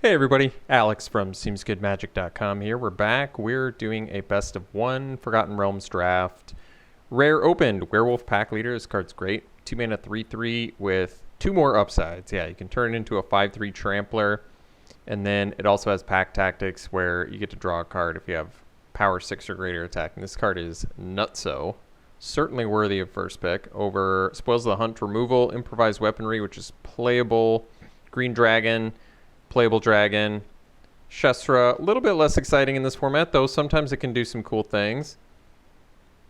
Hey everybody, Alex from SeemsGoodMagic.com here. We're back. We're doing a best of one Forgotten Realms draft. Rare opened, Werewolf Pack Leader. This card's great. 2 mana 3/3 with 2 more upsides. Yeah, you can turn it into a 5/3 Trampler. And then it also has Pack Tactics where you get to draw a card if you have power 6 or greater attack. And this card is nutso. Certainly worthy of first pick. Over Spoils of the Hunt removal, Improvised Weaponry, which is playable. Green Dragon. Playable Dragon. Shestra, a little bit less exciting in this format, though sometimes it can do some cool things.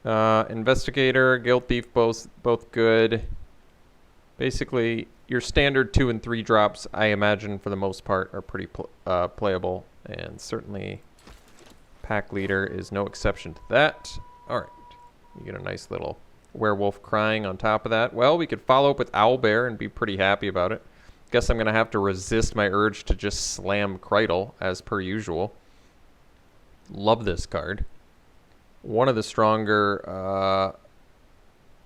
Investigator, Guild Thief, both good. Basically, your standard 2 and 3 drops, I imagine, for the most part, are pretty playable. And certainly, Pack Leader is no exception to that. All right. You get a nice little werewolf crying on top of that. Well, we could follow up with Owlbear and be pretty happy about it. Guess I'm going to have to resist my urge to just slam Krytle as per usual. Love this card. One of the stronger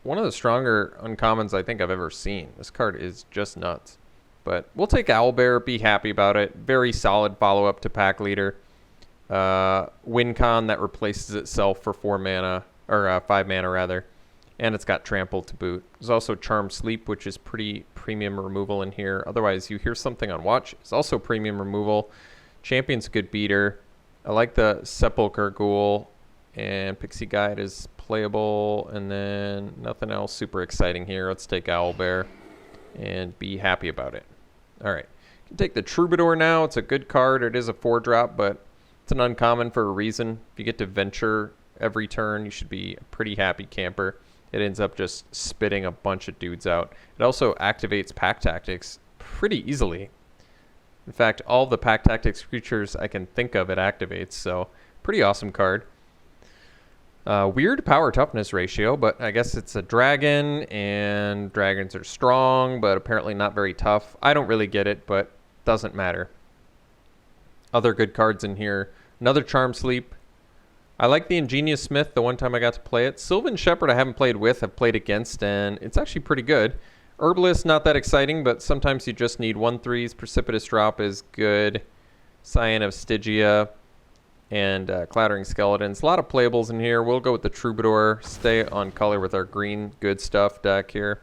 uncommons I think I've ever seen. This card is just nuts. But we'll take Owlbear, be happy about it. Very solid follow-up to Pack Leader. Win Con that replaces itself for 4 mana, or 5 mana rather. And it's got Trample to boot. There's also Charm Sleep, which is pretty premium removal in here. Otherwise, you hear something on Watch. It's also premium removal. Champion's good beater. I like the Sepulchre Ghoul. And Pixie Guide is playable. And then nothing else super exciting here. Let's take Owlbear and be happy about it. All right. You can take the Troubadour now. It's a good card. It is a 4-drop, but it's an uncommon for a reason. If you get to venture every turn, you should be a pretty happy camper. It ends up just spitting a bunch of dudes out. It also activates Pack Tactics pretty easily. In fact, all the Pack Tactics creatures I can think of it activates, so pretty awesome card. Weird power toughness ratio, but I guess it's a dragon, and dragons are strong, but apparently not very tough. I don't really get it, but doesn't matter. Other good cards in here. Another Charm Sleep. I like the Ingenious Smith the one time I got to play it. Sylvan Shepherd I haven't played with, I've played against, and it's actually pretty good. Herbalist, not that exciting, but sometimes you just need 1/3s. Precipitous Drop is good. Scion of Stygia and Clattering Skeletons. A lot of playables in here. We'll go with the Troubadour. Stay on color with our green good stuff deck here.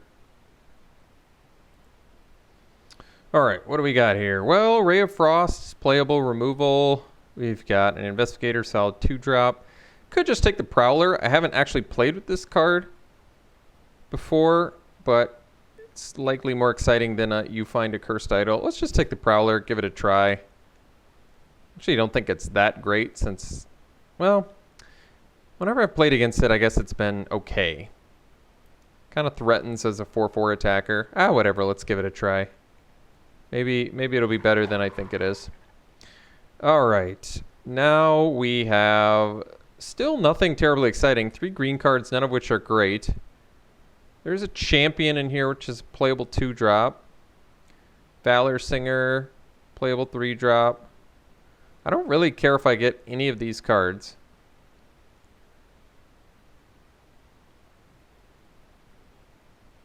All right, what do we got here? Well, Ray of Frost, playable removal. We've got an Investigator, solid 2-drop. Could just take the Prowler. I haven't actually played with this card before, but it's likely more exciting than you find a Cursed Idol. Let's just take the Prowler, give it a try. Actually, I don't think it's that great since, well, whenever I've played against it, I guess it's been okay. Kind of threatens as a 4/4 attacker. Whatever, let's give it a try. Maybe it'll be better than I think it is. All right, now we have still nothing terribly exciting. 3 green cards, none of which are great. There's a Champion in here, which is playable 2-drop. Valor Singer, playable 3-drop. I don't really care if I get any of these cards.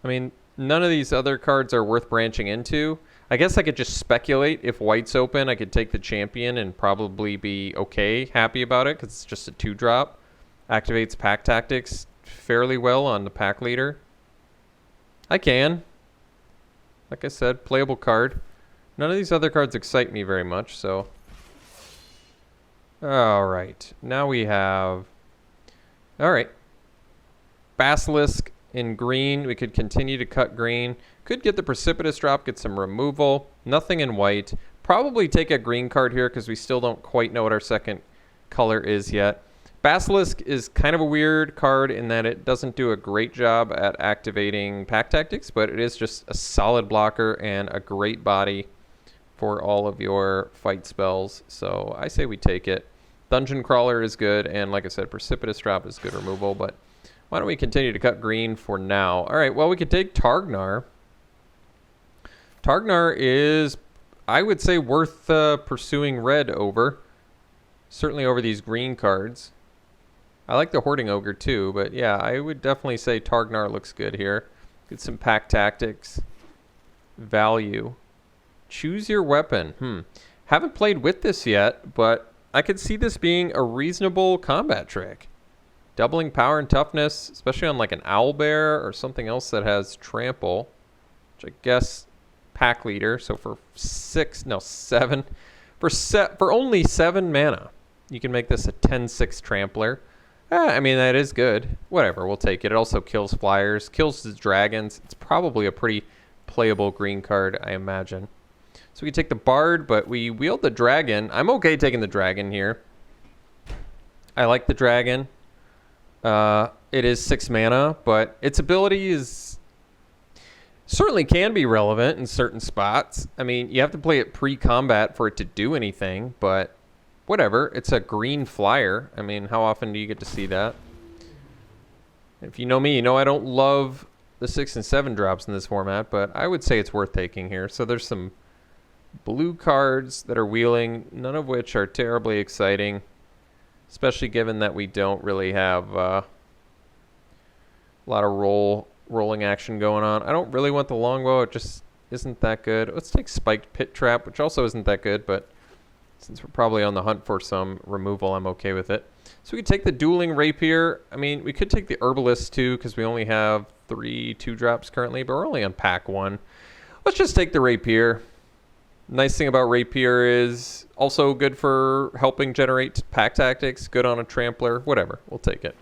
I mean, none of these other cards are worth branching into. I guess I could just speculate. If white's open, I could take the Champion and probably be okay, happy about it, because it's just a 2-drop. Activates Pack Tactics fairly well on the Pack Leader. I can. Like I said, playable card. None of these other cards excite me very much, so. All right. Now we have. All right. Basilisk in green. We could continue to cut green. Could get the Precipitous Drop, get some removal. Nothing in white. Probably take a green card here because we still don't quite know what our second color is yet. Basilisk is kind of a weird card in that it doesn't do a great job at activating Pack Tactics, but it is just a solid blocker and a great body for all of your fight spells. So I say we take it. Dungeon Crawler is good, and like I said, Precipitous Drop is good removal, but why don't we continue to cut green for now? All right, well, we could take Targnar. Targnar is, I would say, worth pursuing red over. Certainly over these green cards. I like the Hoarding Ogre too, but yeah, I would definitely say Targnar looks good here. Get some Pack Tactics. Value. Choose your weapon. Haven't played with this yet, but I could see this being a reasonable combat trick. Doubling power and toughness, especially on like an owlbear or something else that has trample, which I guess pack leader. So for 7, for only 7 mana, you can make this a 10/6 trampler. I mean, that is good. Whatever, we'll take it. It also kills flyers, kills the dragons. It's probably a pretty playable green card, I imagine. So we can take the Bard, but we wield the dragon. I'm okay taking the dragon here. I like the dragon. It is 6 mana, but its ability is certainly can be relevant in certain spots. I mean, you have to play it pre-combat for it to do anything, but whatever. It's a green flyer. I mean, how often do you get to see that? If you know me, you know I don't love the 6 and 7 drops in this format, but I would say it's worth taking here. So there's some blue cards that are wheeling, none of which are terribly exciting, especially given that we don't really have a lot of rolling action going on. I don't really want the longbow. It just isn't that good. Let's take Spiked Pit Trap, which also isn't that good, but since we're probably on the hunt for some removal, I'm okay with it. So we could take the Dueling Rapier. I mean, we could take the Herbalist too, because we only have 3 2-drops currently, but we're only on pack 1. Let's just take the Rapier. Nice thing about Rapier is also good for helping generate pack tactics, good on a trampler, whatever. We'll take it.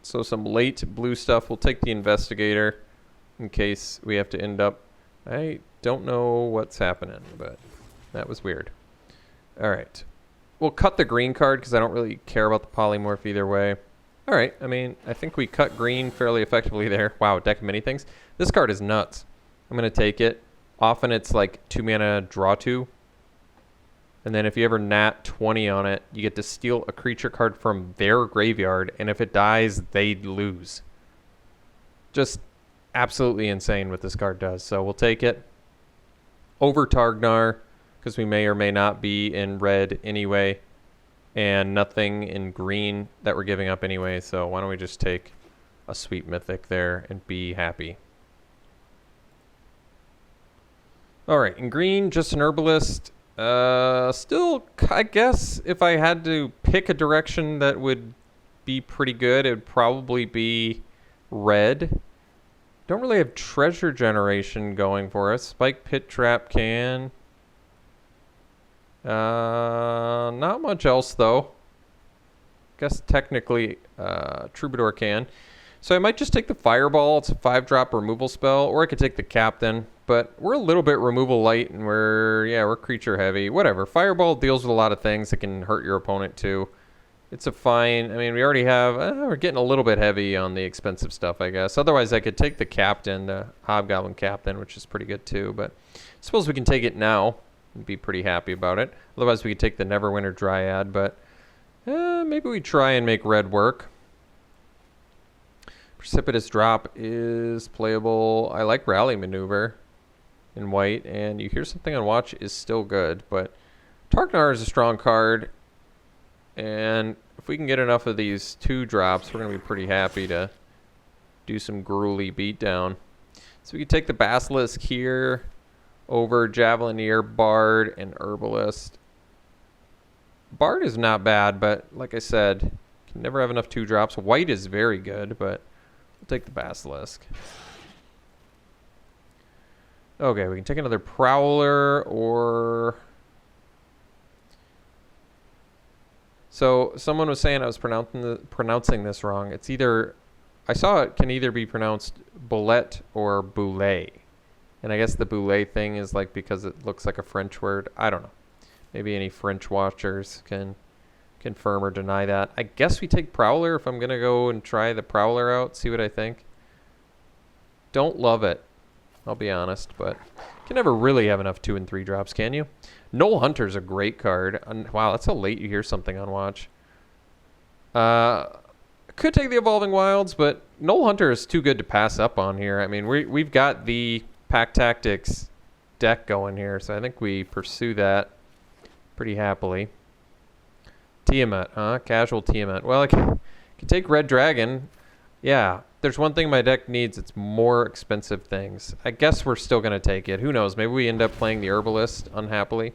So some late blue stuff. We'll take the Investigator in case we have to end up... I don't know what's happening, but that was weird. All right. We'll cut the green card because I don't really care about the polymorph either way. All right. I mean, I think we cut green fairly effectively there. Wow, deck of many things. This card is nuts. I'm going to take it. Often it's like 2 mana, draw 2. And then if you ever nat 20 on it, you get to steal a creature card from their graveyard. And if it dies, they lose. Just absolutely insane what this card does. So we'll take it. Over Targnar, because we may or may not be in red anyway. And nothing in green that we're giving up anyway. So why don't we just take a sweet mythic there and be happy. All right, in green, just an Herbalist. Still, I guess if I had to pick a direction that would be pretty good, it would probably be red. Don't really have Treasure Generation going for us. Spike Pit Trap can. Not much else, though. Guess technically Troubadour can. So I might just take the Fireball. It's a 5-drop removal spell, or I could take the Captain. But we're a little bit removal light, and we're creature heavy. Whatever. Fireball deals with a lot of things that can hurt your opponent too. It's a fine. I mean, we already have. We're getting a little bit heavy on the expensive stuff, I guess. Otherwise, I could take the Captain, the Hobgoblin Captain, which is pretty good too. But I suppose we can take it now and be pretty happy about it. Otherwise, we could take the Neverwinter Dryad. But maybe we try and make red work. Precipitous Drop is playable. I like Rally Maneuver in white, and You Hear Something on Watch is still good, but Targnar is a strong card, and if we can get enough of these 2-drops, we're going to be pretty happy to do some gruely beatdown. So we can take the Basilisk here over Javelineer, Bard, and Herbalist. Bard is not bad, but like I said, can never have enough 2-drops. White is very good, but we'll take the Basilisk. Okay, we can take another Prowler, or... So someone was saying I was pronouncing this wrong. It's either... I saw it can either be pronounced Boulette or Boulet. And I guess the Boulet thing is like because it looks like a French word. I don't know. Maybe any French watchers can confirm or deny that. I guess we take Prowler if I'm going to go and try the Prowler out, see what I think. Don't love it, I'll be honest, but you can never really have enough 2 and 3 drops, can you? Knoll Hunter's a great card. Wow, that's how late You Hear Something on Watch. Could take the Evolving Wilds, but Knoll Hunter is too good to pass up on here. I mean, we've got the Pack Tactics deck going here, so I think we pursue that pretty happily. Tiamat, huh? Casual Tiamat. Well, I can take Red Dragon. Yeah, there's one thing my deck needs. It's more expensive things. I guess we're still going to take it. Who knows? Maybe we end up playing the Herbalist, unhappily.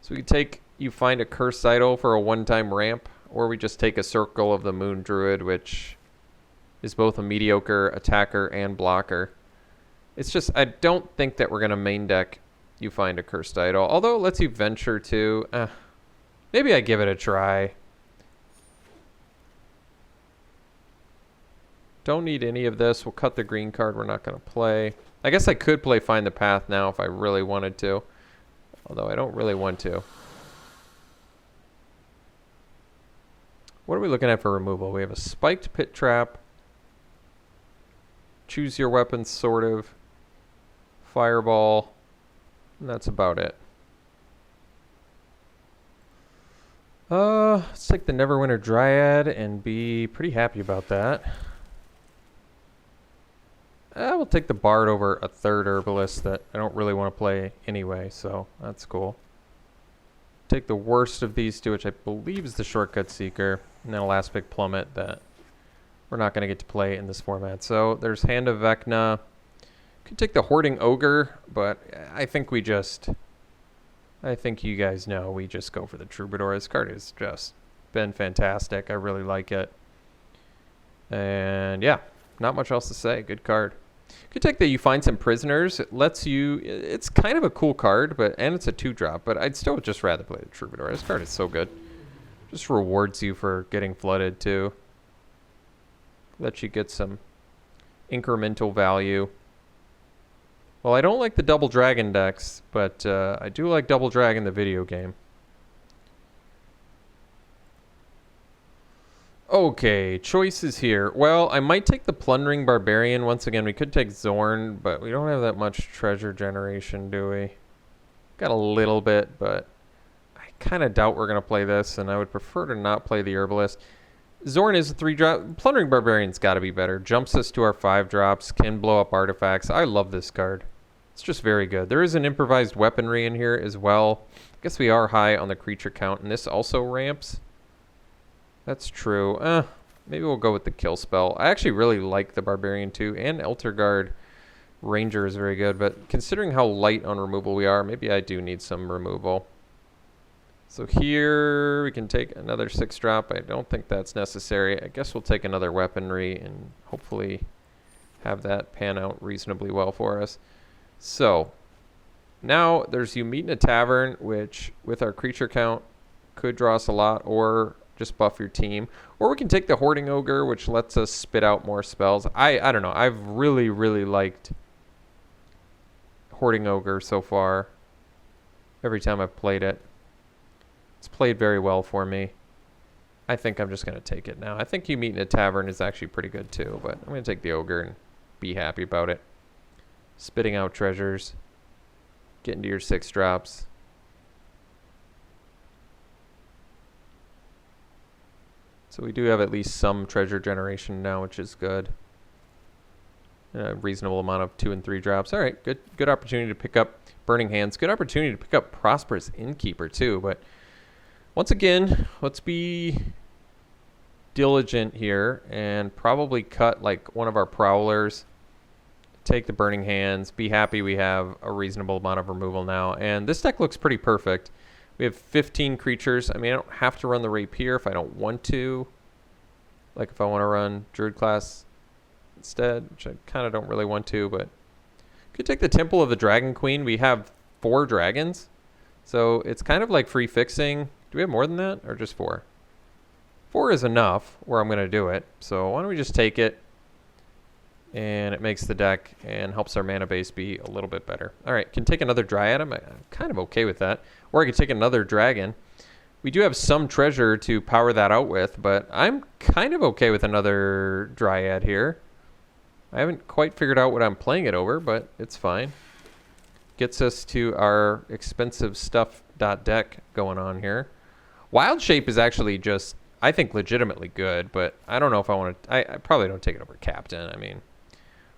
So we take, you find a Cursed Idol for a one-time ramp, or we just take a Circle of the Moon Druid, which is both a mediocre attacker and blocker. It's just, I don't think that we're going to main deck you find a Cursed Idol. Although, it lets you venture to. Maybe I give it a try. Don't need any of this. We'll cut the green card we're not going to play. I guess I could play Find the Path now if I really wanted to. Although I don't really want to. What are we looking at for removal? We have a Spiked Pit Trap. Choose your weapons, sort of. Fireball. And that's about it. Let's take the Neverwinter Dryad and be pretty happy about that. We'll take the Bard over a third Herbalist that I don't really want to play anyway, so that's cool. Take the worst of these two, which I believe is the Shortcut Seeker, and then a Last Big Plummet that we're not going to get to play in this format. So there's Hand of Vecna. Could take the Hoarding Ogre, but I think we just... I think you guys know we just go for the Troubadour. This card has just been fantastic. I really like it. And yeah, not much else to say. Good card. Could take the You Find Some Prisoners. It lets you... It's kind of a cool card, and it's a 2-drop, but I'd still just rather play the Troubadour. This card is so good. Just rewards you for getting flooded, too. Lets you get some incremental value. Well, I don't like the Double Dragon decks, but I do like Double Dragon, the video game. Okay, choices here. Well, I might take the Plundering Barbarian. Once again, we could take Zorn, but we don't have that much treasure generation, do we? Got a little bit, but I kind of doubt we're going to play this, and I would prefer to not play the Herbalist. Zorn is a 3-drop. Plundering Barbarian's got to be better. Jumps us to our 5-drops, can blow up artifacts. I love this card. It's just very good. There is an improvised weaponry in here as well. I guess we are high on the creature count, and this also ramps. That's true. Maybe we'll go with the kill spell. I actually really like the Barbarian too, and Elterguard Ranger is very good, but considering how light on removal we are, maybe I do need some removal. So here we can take another 6-drop. I don't think that's necessary. I guess we'll take another weaponry and hopefully have that pan out reasonably well for us. So now there's You Meet in a Tavern, which with our creature count could draw us a lot, or just buff your team. Or we can take the Hoarding Ogre, which lets us spit out more spells. I don't know. I've really, really liked Hoarding Ogre so far. Every time I've played it. It's played very well for me. I think I'm just going to take it now. I think You Meet in a Tavern is actually pretty good too, but I'm going to take the Ogre and be happy about it. Spitting out treasures. Get into your 6-drops. So we do have at least some treasure generation now, which is good. A reasonable amount of 2 and 3 drops. All right, good opportunity to pick up Burning Hands. Good opportunity to pick up Prosperous Innkeeper too. But once again, let's be diligent here and probably cut like one of our Prowlers. Take the Burning Hands. Be happy we have a reasonable amount of removal now. And this deck looks pretty perfect. We have 15 creatures. I mean, I don't have to run the Rapier if I don't want to. Like if I want to run Druid class instead, which I kind of don't really want to, but could take the Temple of the Dragon Queen. We have 4 dragons, so it's kind of like free fixing. Do we have more than that, or just 4? 4 is enough where I'm going to do it, so why don't we just take it, and it makes the deck and helps our mana base be a little bit better. All right, can take another Dryad. I'm kind of okay with that. Or I could take another Dragon. We do have some treasure to power that out with, but I'm kind of okay with another Dryad here. I haven't quite figured out what I'm playing it over, but it's fine. Gets us to our expensive stuff deck going on here. Wild Shape is actually just, I think, legitimately good, but I don't know if I want to... I probably don't take it over Captain. I mean,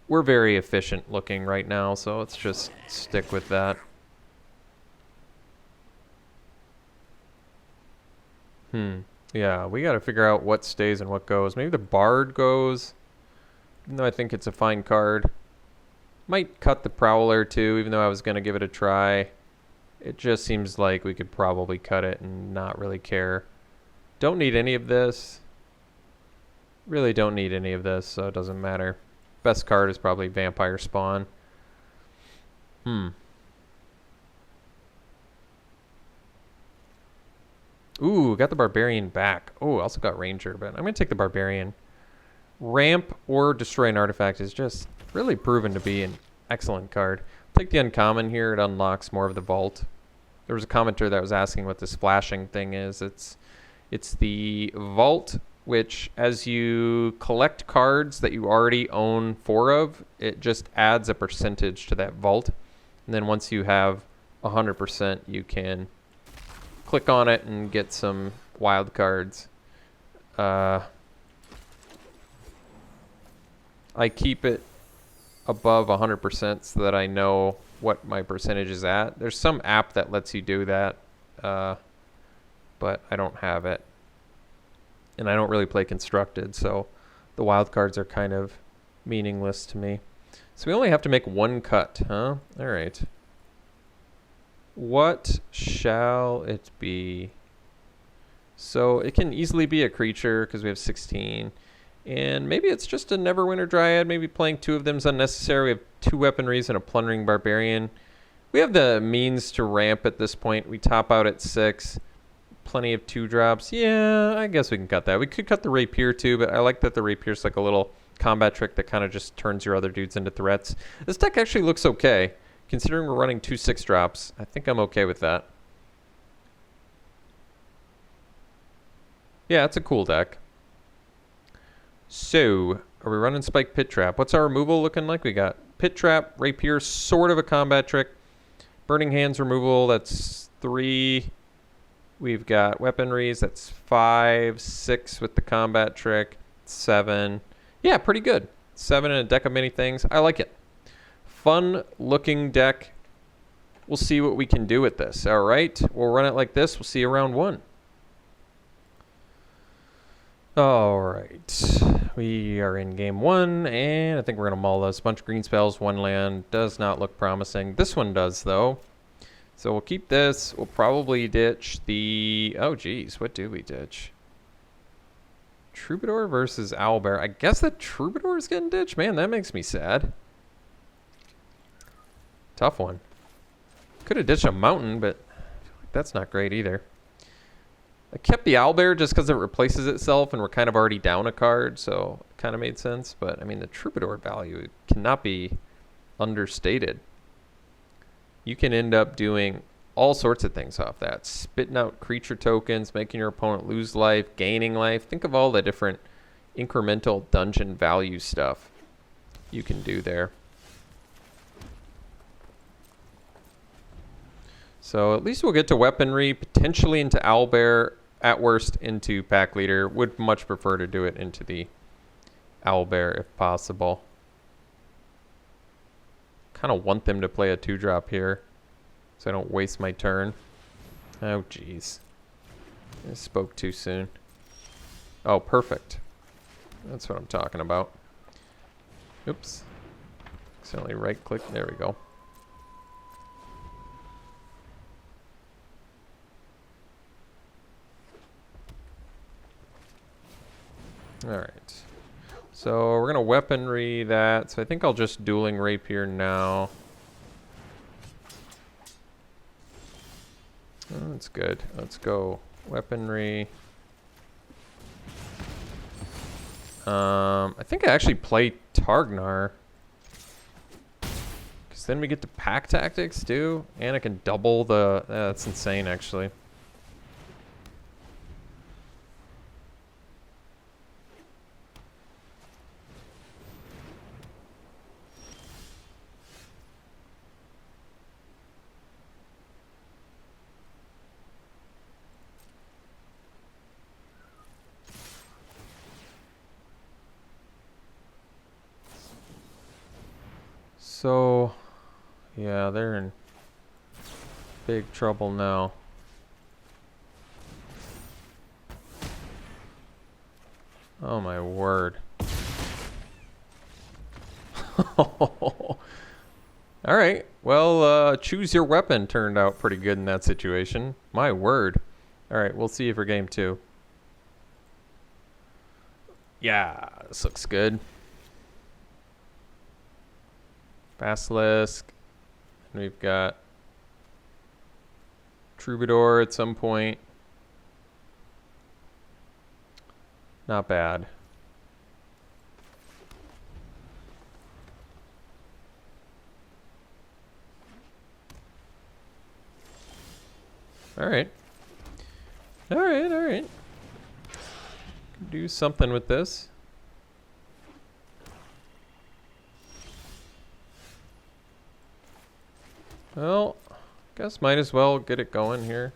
we're very efficient looking right now, so let's just stick with that. Yeah, we got to figure out what stays and what goes. Maybe the Bard goes, even though I think it's a fine card. Might cut the Prowler too, even though I was going to give it a try. It just seems like we could probably cut it and not really care. Don't need any of this. Really don't need any of this, so it doesn't matter. Best card is probably Vampire Spawn. Ooh, got the Barbarian back. Oh, also got Ranger, but I'm going to take the Barbarian. Ramp or Destroy an Artifact is just really proven to be an excellent card. Take the uncommon here. It unlocks more of the vault. There was a commenter that was asking what the splashing thing is. It's the vault, which as you collect cards that you already own 4 of, it just adds a percentage to that vault. And then once you have 100%, you can click on it and get some wild cards. I keep it above 100% so that I know what my percentage is at. There's some app that lets you do that, but I don't have it. And I don't really play Constructed, so the wild cards are kind of meaningless to me. So we only have to make 1 cut, huh? All right. What shall it be? So it can easily be a creature because we have 16. And maybe it's just a Neverwinter Dryad. Maybe playing 2 of them is unnecessary. We have 2 weaponries and a Plundering Barbarian. We have the means to ramp at this point. We top out at 6. Plenty of 2-drops. Yeah, I guess we can cut that. We could cut the Rapier too, but I like that the Rapier's like a little combat trick that kind of just turns your other dudes into threats. This deck actually looks okay. Considering we're running 2 6-drops, I think I'm okay with that. Yeah, it's a cool deck. So, are we running Spike Pit Trap? What's our removal looking like? We got Pit Trap, Rapier, sort of a combat trick. Burning Hands removal, that's 3. We've got weaponries, that's 5, 6 with the combat trick, 7. Yeah, pretty good. 7 in a deck of many things. I like it. Fun looking deck. We'll see what we can do with this. All right, we'll run it like this. We'll see you round 1. All right, we are in game 1, and I think we're gonna maul this. Bunch of green spells, 1 land. Does not look promising. This one does though. So we'll keep this. We'll probably ditch the... Oh geez, what do we ditch? Troubadour versus Owlbear. I guess the Troubadour is getting ditched. Man, that makes me sad. Tough one. Could have ditched a Mountain, but that's not great either. I kept the Owlbear just because it replaces itself, and we're kind of already down a card, so it kind of made sense. But, I mean, the Troubadour value cannot be understated. You can end up doing all sorts of things off that. Spitting out creature tokens, making your opponent lose life, gaining life. Think of all the different incremental dungeon value stuff you can do there. So at least we'll get to weaponry, potentially into Owlbear, at worst into Pack Leader. Would much prefer to do it into the Owlbear if possible. Kind of want them to play a 2-drop here so I don't waste my turn. Oh, jeez. I spoke too soon. Oh, perfect. That's what I'm talking about. Oops. Accidentally right-click. There we go. Alright. So we're going to weaponry that. So I think I'll just Dueling Rapier now. Oh, that's good. Let's go weaponry. I think I actually play Targnar. Because then we get to Pack Tactics too. And I can double the... that's insane actually. So, yeah, they're in big trouble now. Oh my word. Alright, well, choose your weapon turned out pretty good in that situation. My word. Alright, we'll see you for game 2. Yeah, this looks good. Basilisk. And we've got Troubadour at some point. Not bad. Alright. Alright. Do something with this. Well, guess might as well get it going here.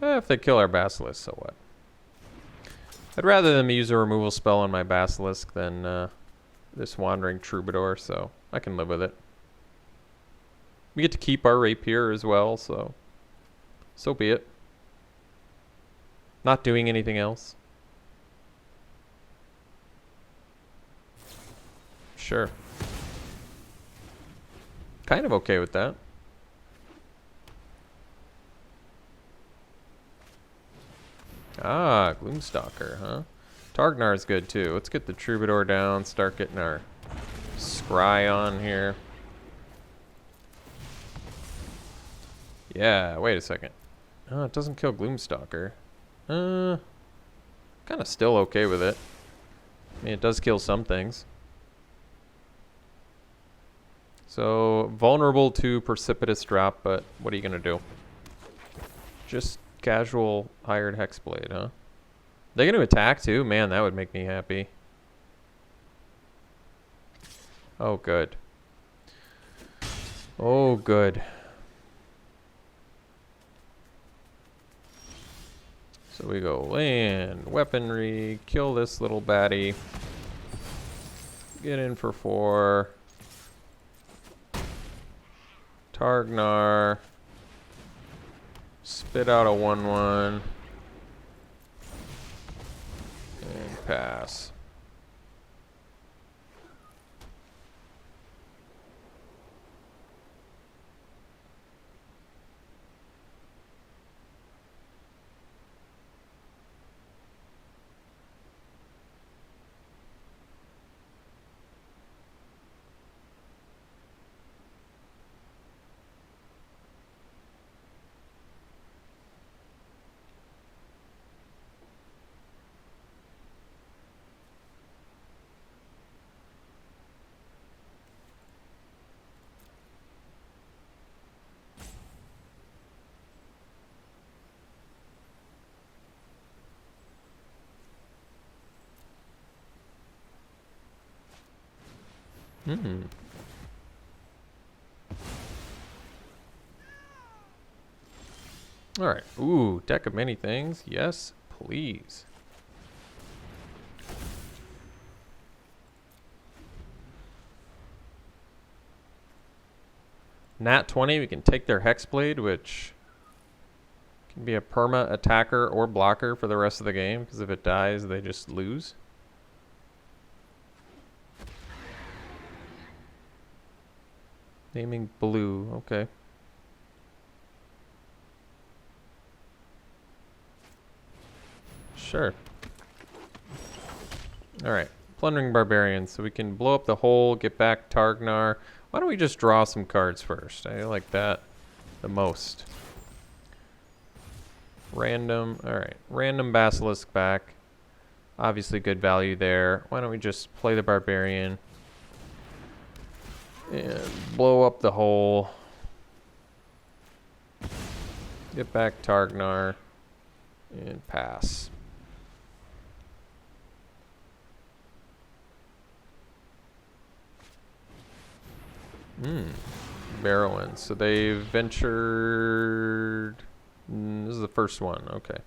If they kill our Basilisk, so what? I'd rather them use a removal spell on my Basilisk than this Wandering Troubadour, so I can live with it. We get to keep our Rapier as well, so be it. Not doing anything else. Sure. Kind of okay with that. Ah, Gloomstalker, huh? Targnar is good too. Let's get the Troubadour down, start getting our Scry on here. Yeah, wait a second. Oh, it doesn't kill Gloomstalker. Kind of still okay with it. I mean, it does kill some things. So, vulnerable to Precipitous Drop, but what are you going to do? Just casual Hired Hexblade, huh? They're going to attack too? Man, that would make me happy. Oh, good. Oh, good. So we go land, weaponry, kill this little baddie. Get in for 4. Targnar. Spit out a 1/1. And pass. Alright. Ooh, deck of many things. Yes, please. Nat 20, we can take their Hexblade, which can be a perma attacker or blocker for the rest of the game, because if it dies, they just lose. Naming blue, okay. Sure. Alright, Plundering Barbarians, so we can blow up the hole, get back Targnar. Why don't we just draw some cards first? I like that the most. Random, alright, random Basilisk back. Obviously good value there. Why don't we just play the Barbarian and blow up the hole. Get back Targnar and pass. Barrowin. So they've ventured. This is the first one. Okay.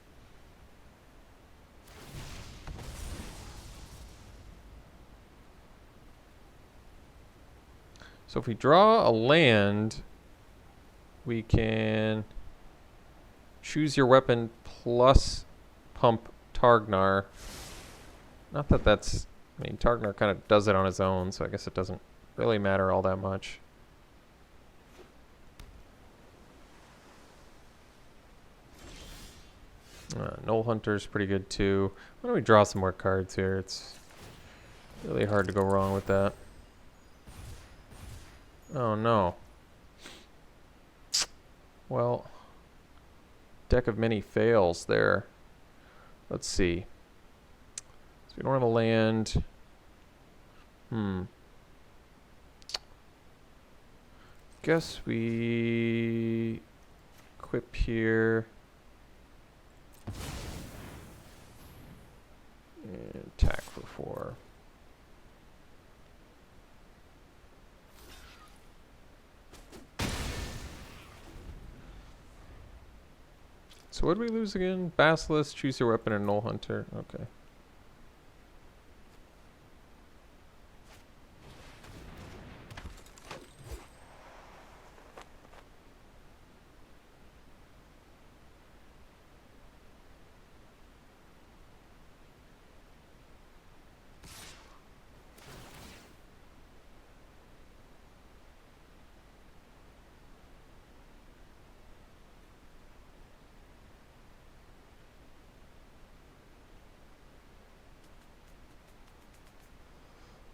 So if we draw a land, we can choose your weapon plus pump Targnar. Not that that's... I mean, Targnar kind of does it on his own, so I guess it doesn't really matter all that much. Null Hunter's pretty good too. Why don't we draw some more cards here? It's really hard to go wrong with that. Oh no. Well, deck of many fails there. Let's see. So we don't have a land. Guess we equip here. And attack for 4. So what did we lose again? Basilisk, choose your weapon, and Null Hunter. Okay.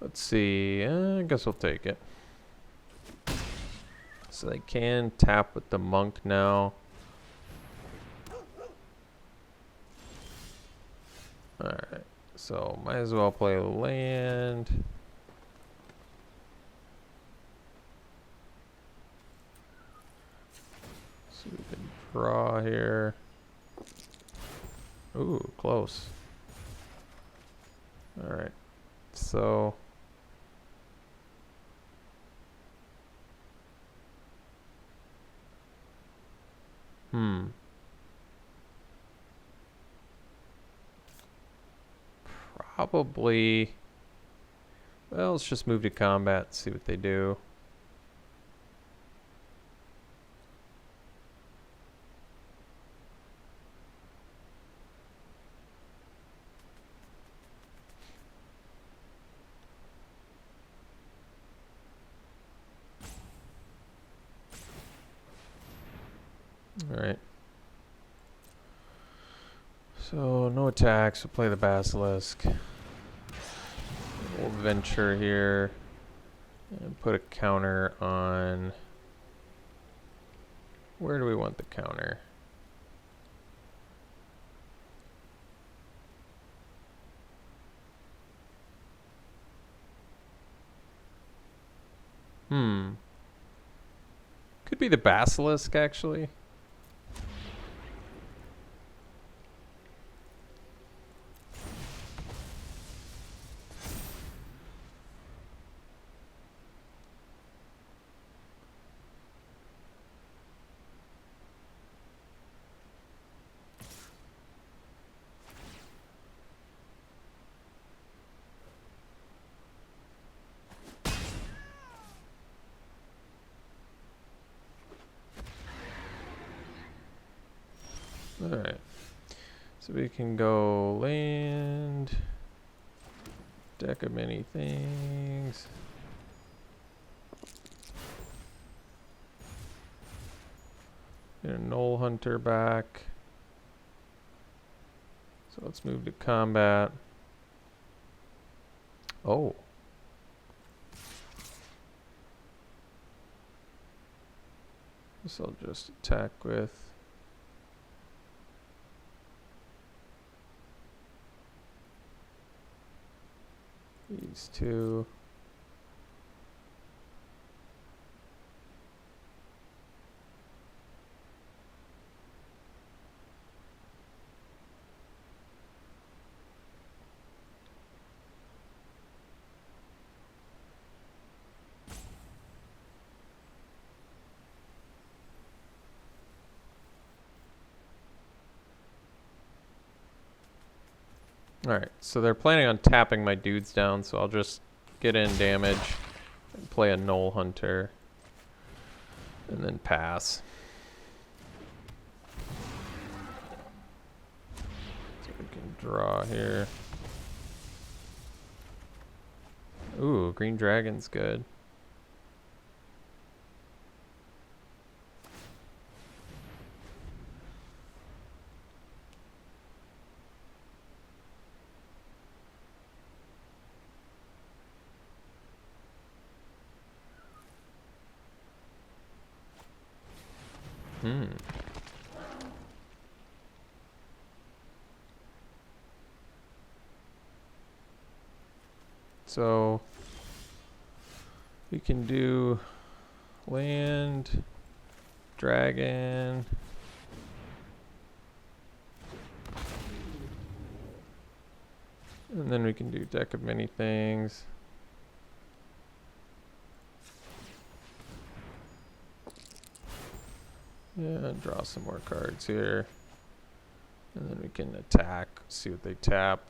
Let's see, I guess we'll take it. So they can tap with the monk now. Alright, so might as well play land. So we can draw here. Ooh, close. Alright, so... Probably... Well, let's just move to combat, see what they do. Alright. So, no attacks. We'll play the Basilisk. We'll venture here. And put a counter on... Where do we want the counter? Could be the Basilisk, actually. Alright, so we can go land, deck of many things. Get a Null Hunter back. So let's move to combat. Oh. This I'll just attack with. These two. Alright, so they're planning on tapping my dudes down, so I'll just get in damage and play a Null Hunter. And then pass. Draw here. Ooh, green dragon's good. So we can do land, dragon, and then we can do deck of many things. Yeah, draw some more cards here. And then we can attack, see what they tap.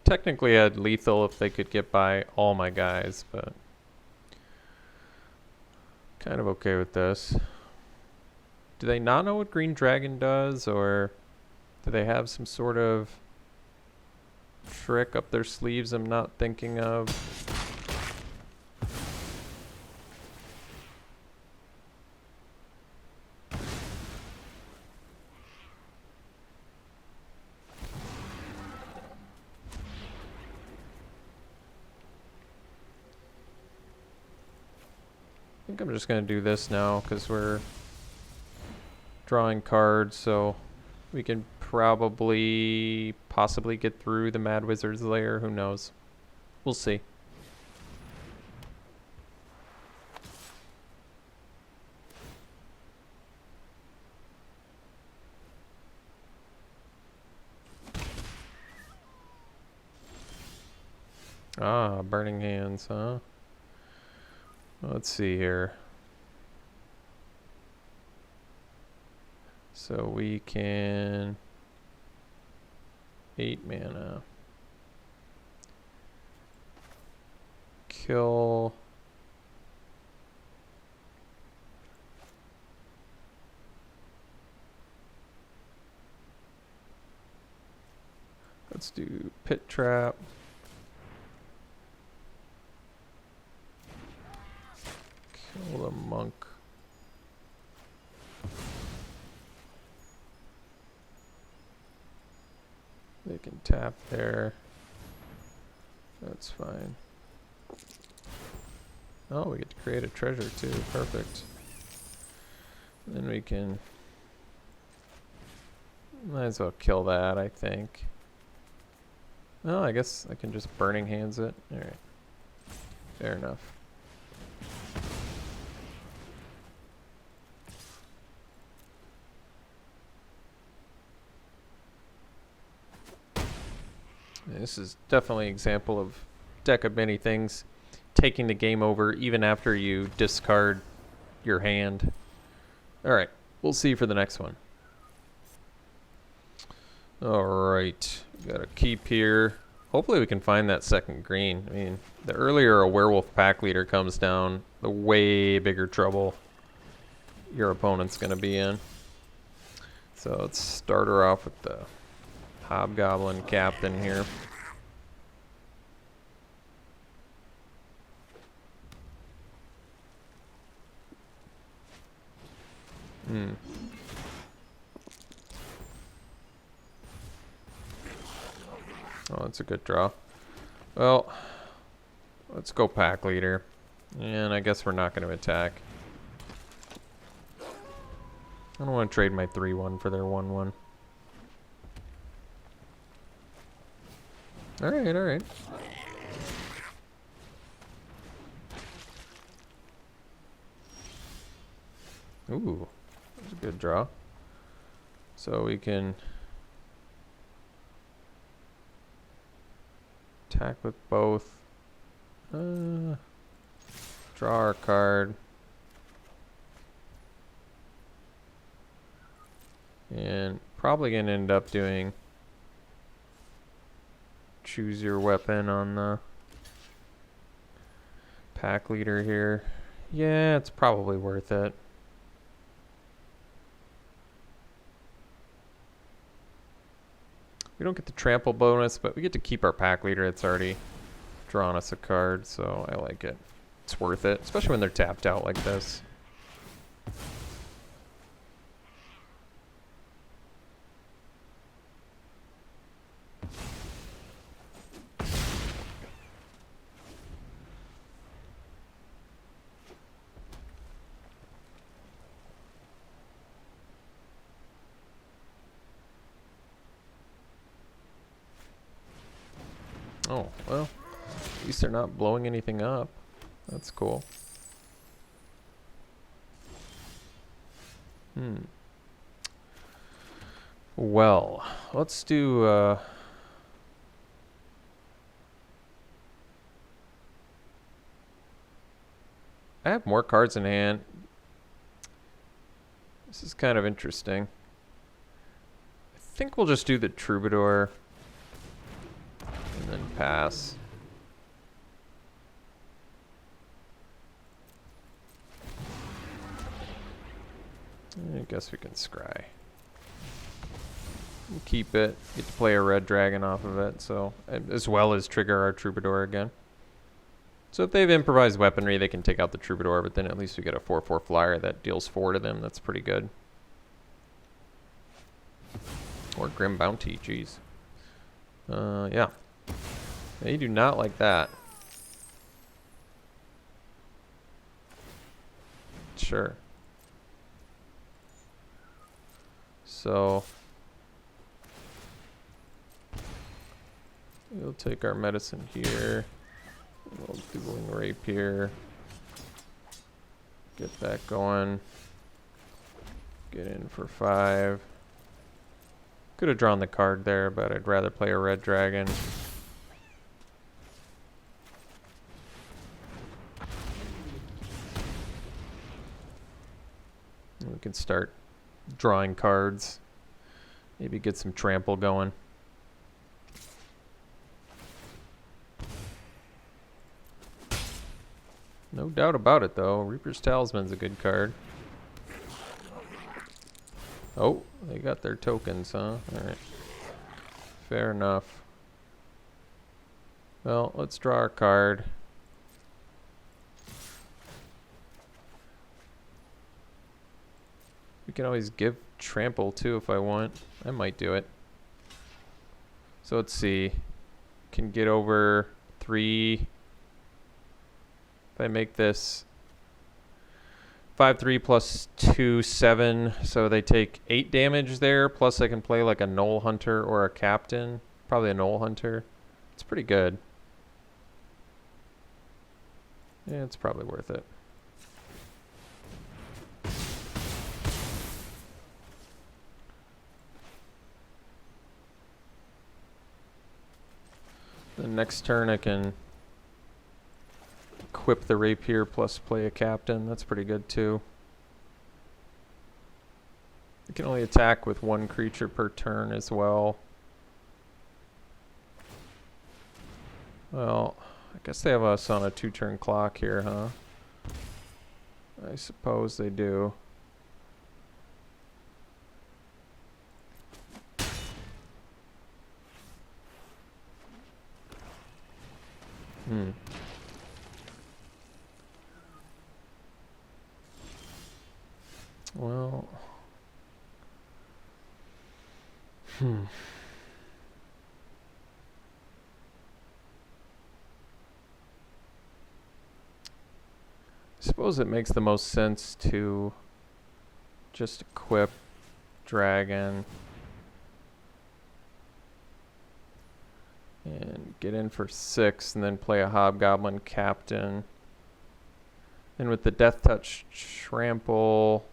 Technically I'd lethal if they could get by all my guys, but kind of okay with this. Do they not know what green dragon does, or do they have some sort of trick up their sleeves I'm not thinking of? I think I'm just going to do this now because we're drawing cards, so we can possibly get through the Mad Wizard's lair. Who knows? We'll see. Ah, burning hands, huh? Let's see here. So we can 8 mana. Kill. Let's do Pit Trap. Kill the monk. They can tap there. That's fine. Oh, we get to create a treasure too. Perfect. Then we can... might as well kill that, I think. Oh, I guess I can just burning hands it. Alright. Fair enough. This is definitely an example of deck of many things taking the game over even after you discard your hand. Alright, we'll see for the next one. Alright, got a keep here. Hopefully we can find that second green. I mean, the earlier a werewolf pack leader comes down, the way bigger trouble your opponent's going to be in. So let's start her off with the Hobgoblin Captain here. Oh, that's a good draw. Well, let's go pack leader. And I guess we're not going to attack. I don't want to trade my 3-1 for their 1-1. Alright, alright. Ooh, that's a good draw. So we can attack with both. Draw our card. And probably gonna end up doing choose your weapon on the pack leader here. Yeah, it's probably worth it. We don't get the trample bonus, but we get to keep our pack leader. It's already drawn us a card, so I like it. It's worth it, especially when they're tapped out like this. Oh, well, at least they're not blowing anything up. That's cool. Well, let's do I have more cards in hand. This is kind of interesting. I think we'll just do the Troubadour and then pass. I guess we can scry. We'll keep it. Get to play a red dragon off of it, so as well as trigger our Troubadour again. So if they have improvised weaponry, they can take out the Troubadour, but then at least we get a 4/4 flyer that deals 4 to them. That's pretty good. Or Grim Bounty, jeez. Yeah. They do not like that. Sure. So we'll take our medicine here. We'll dueling rapier. Get that going. Get in for 5. Could have drawn the card there, but I'd rather play a red dragon. And we can start drawing cards. Maybe get some trample going. No doubt about it, though. Reaper's Talisman's a good card. Oh, they got their tokens, huh? Alright. Fair enough. Well, let's draw our card. We can always give trample, too, if I want. I might do it. So let's see. Can get over 3... If I make this 5/3 plus 2, 7, so they take 8 damage there, plus I can play like a Knoll Hunter or a Captain. Probably a Knoll Hunter. It's pretty good. Yeah, it's probably worth it. The next turn I can equip the rapier plus play a captain. That's pretty good too. You can only attack with 1 creature per turn as well. Well, I guess they have us on a 2-turn clock here, huh? I suppose they do. Well, I suppose it makes the most sense to just equip dragon and get in for 6 and then play a hobgoblin captain. And with the death touch trample,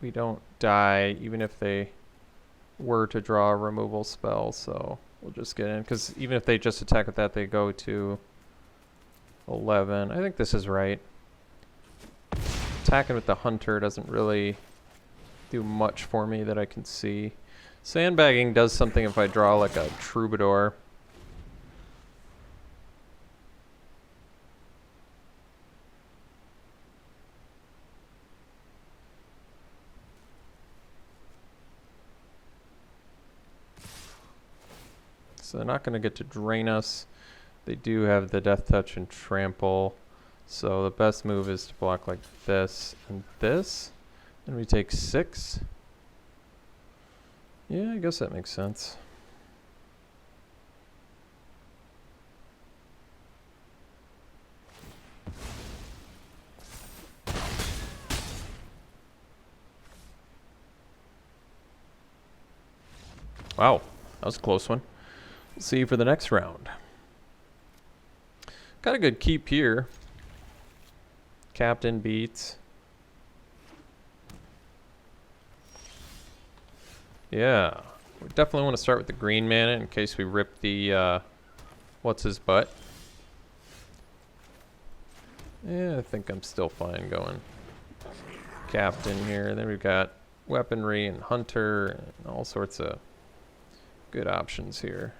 we don't die, even if they were to draw a removal spell. So we'll just get in, because even if they just attack with that, they go to 11. I think this is right. Attacking with the hunter doesn't really do much for me that I can see. Sandbagging does something if I draw like a troubadour. So they're not going to get to drain us. They do have the Death Touch and Trample. So the best move is to block like this and this. And we take 6. Yeah, I guess that makes sense. Wow, that was a close one. We'll see you for the next round. Got a good keep here. Captain beats. Yeah, we definitely want to start with the green mana in case we rip the, what's his butt. Yeah, I think I'm still fine going Captain here. Then we've got weaponry and hunter and all sorts of good options here.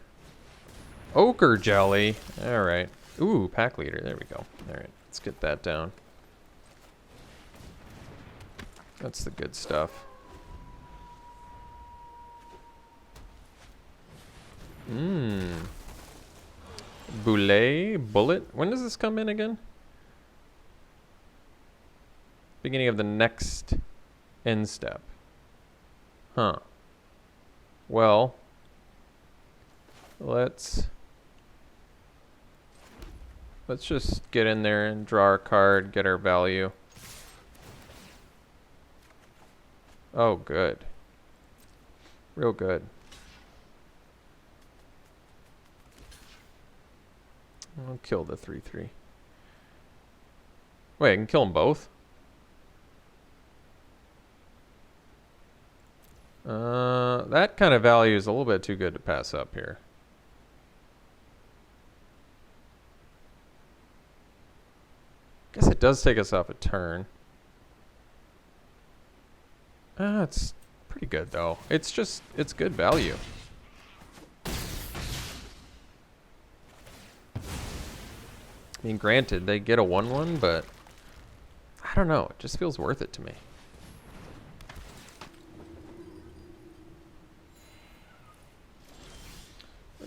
Ochre Jelly. All right. Ooh, pack leader. There we go. All right, let's get that down. That's the good stuff. Bullet. When does this come in again? Beginning of the next end step. Huh. Well, let's just get in there and draw our card, get our value. Oh, good. Real good. I'll kill the 3/3. Wait, I can kill them both? That kind of value is a little bit too good to pass up here. Guess it does take us off a turn. It's pretty good though. It's good value. I mean, granted, they get a 1/1, but I don't know. It just feels worth it to me.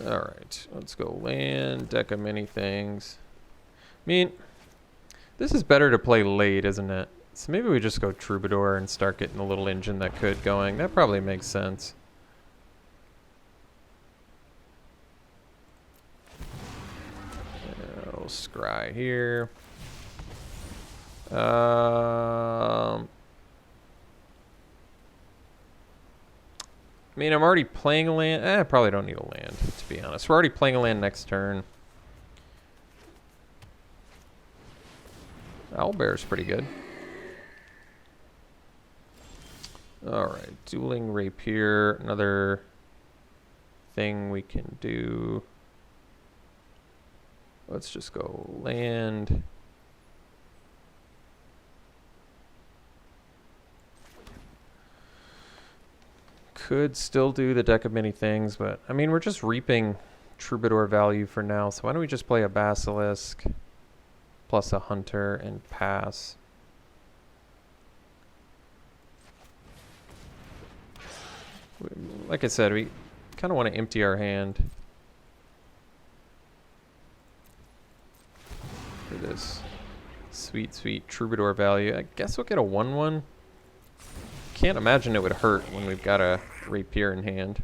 All right, let's go land, deck of many things. I mean, this is better to play late, isn't it? So maybe we just go Troubadour and start getting a little engine that could going. That probably makes sense. We'll scry here. I mean, I'm already playing a land. I probably don't need a land, to be honest. We're already playing a land next turn. Owlbear's pretty good. Alright, Dueling Rapier. Another thing we can do. Let's just go land. Could still do the deck of many things, but I mean, we're just reaping Troubadour value for now. So why don't we just play a Basilisk plus a Hunter and pass? Like I said, we kind of want to empty our hand for this sweet, sweet Troubadour value. I guess we'll get a 1/1. Can't imagine it would hurt when we've got a Rapier in hand.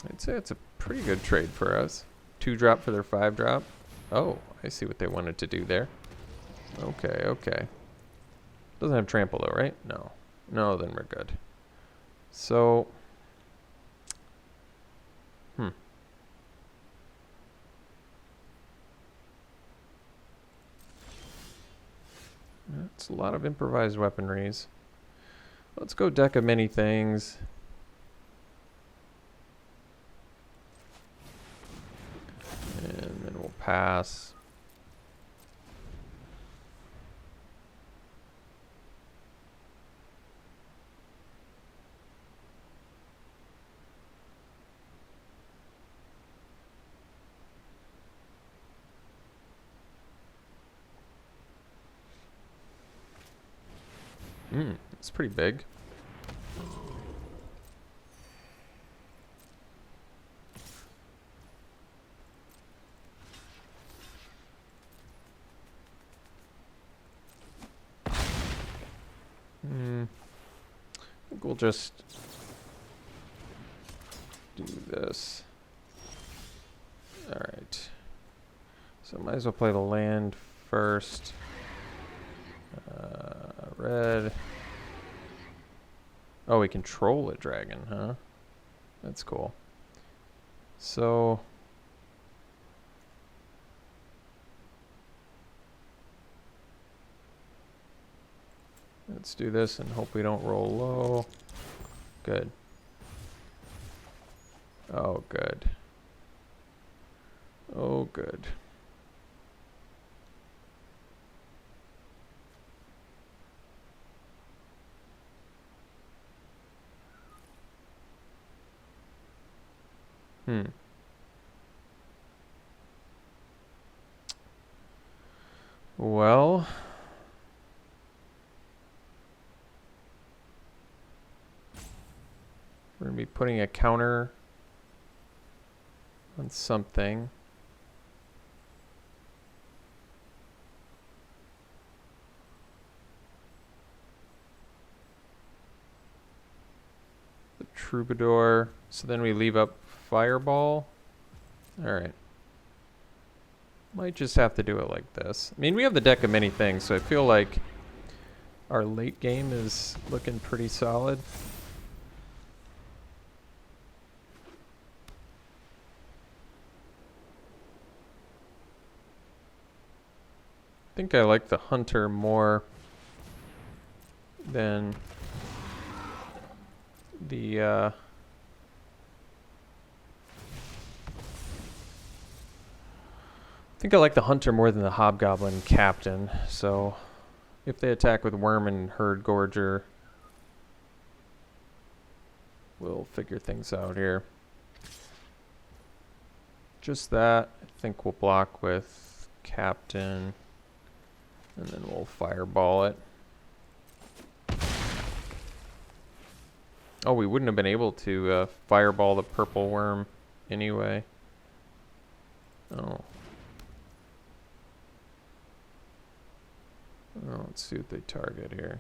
I'd say it's a pretty good trade for us. 2-drop for their 5-drop. Oh, I see what they wanted to do there. Okay, okay. Doesn't have trample though, right? No. No, then we're good. So, It's a lot of improvised weaponries. Let's go deck of many things. And then we'll pass. It's pretty big. I think we'll just do this. Alright. So might as well play the land first. Red. Oh, we control a dragon, huh? That's cool. So let's do this and hope we don't roll low. Good. Oh, good. Oh, good. Well, we're going to be putting a counter on something. The Troubadour. So then we leave up Fireball. Alright. Might just have to do it like this. I mean, we have the deck of many things, so I feel like our late game is looking pretty solid. I think I like the Hunter more than the I think I like the Hunter more than the Hobgoblin Captain, so if they attack with Worm and Herd Gorger, we'll figure things out here. Just that. I think we'll block with Captain, and then we'll Fireball it. Oh, we wouldn't have been able to Fireball the Purple Worm anyway. Oh. Oh, let's see what they target here.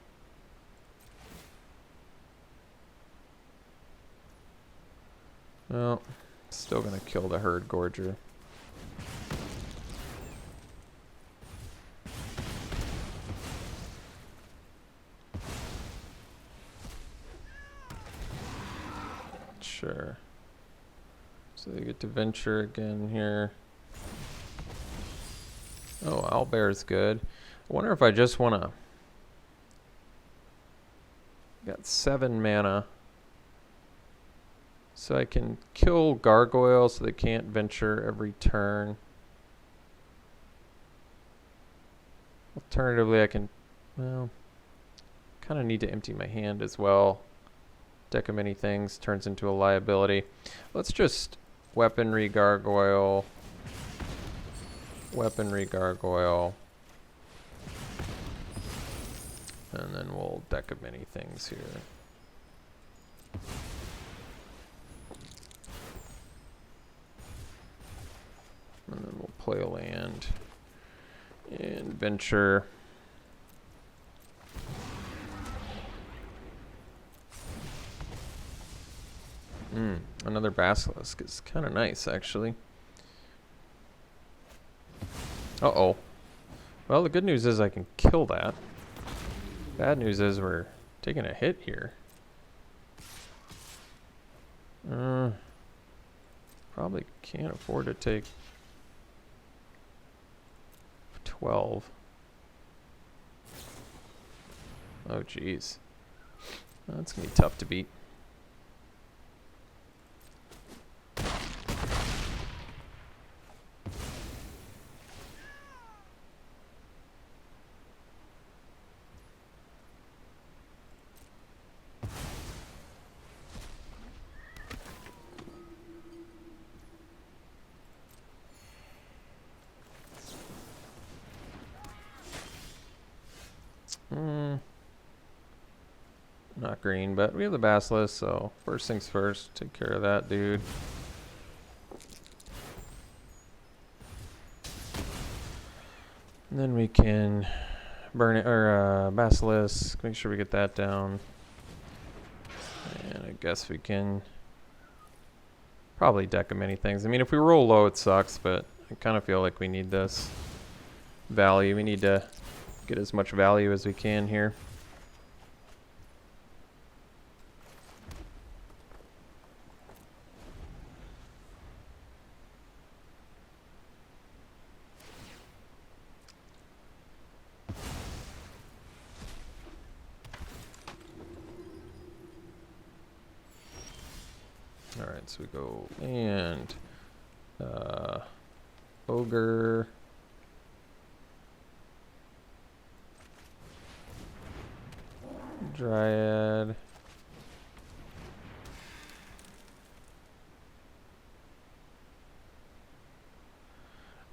Well, still gonna kill the Herd Gorger. Sure. So they get to venture again here. Oh, Owlbear's good. I wonder if I just want to... Got 7 mana. So I can kill Gargoyle so they can't venture every turn. Alternatively, I can... Well, kind of need to empty my hand as well. Deck of many things turns into a liability. Let's just Weaponry Gargoyle. Weaponry Gargoyle. And then we'll deck of many things here. And then we'll play a land and venture. Another Basilisk is kind of nice, actually. Uh-oh. Well, the good news is I can kill that. Bad news is we're taking a hit here. Probably can't afford to take 12. Oh, jeez. That's going to be tough to beat. Not green, but we have the Basilisk, so first things first, take care of that dude. And then we can burn it, or Basilisk, make sure we get that down. And I guess we can probably deck many things. I mean, if we roll low, it sucks, but I kind of feel like we need this value. We need to get as much value as we can here. Alright, so we go and Ogre. Dryad.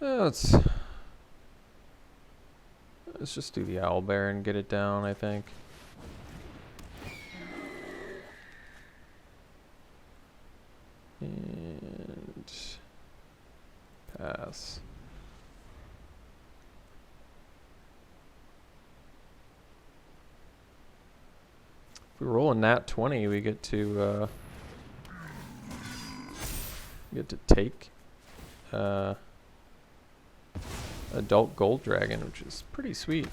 Let's just do the Owlbear and get it down, I think. And pass. If we roll a nat 20, we get to take Adult Gold Dragon, which is pretty sweet.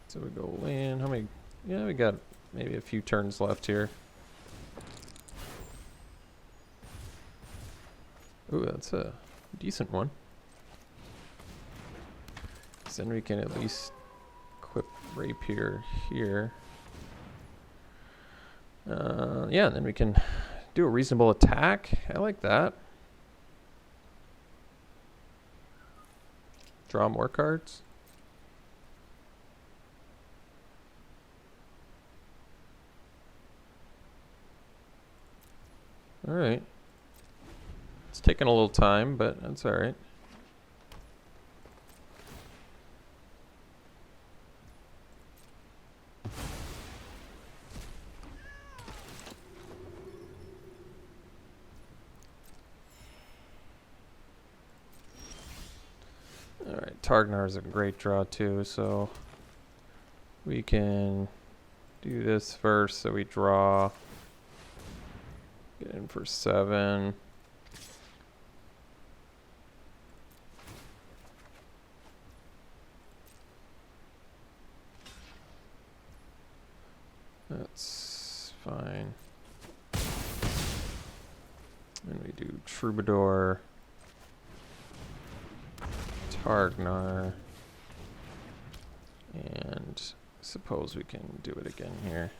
So we go in. How many? Yeah, we got maybe a few turns left here. Ooh, that's a decent one. So then we can at least equip Rapier here. Yeah, and then we can do a reasonable attack. I like that. Draw more cards. All right. It's taking a little time, but that's all right. All right, Targnar is a great draw too, so we can do this first. So we draw, get in for 7. That's fine. And we do Troubadour, Targnar, and suppose we can do it again here.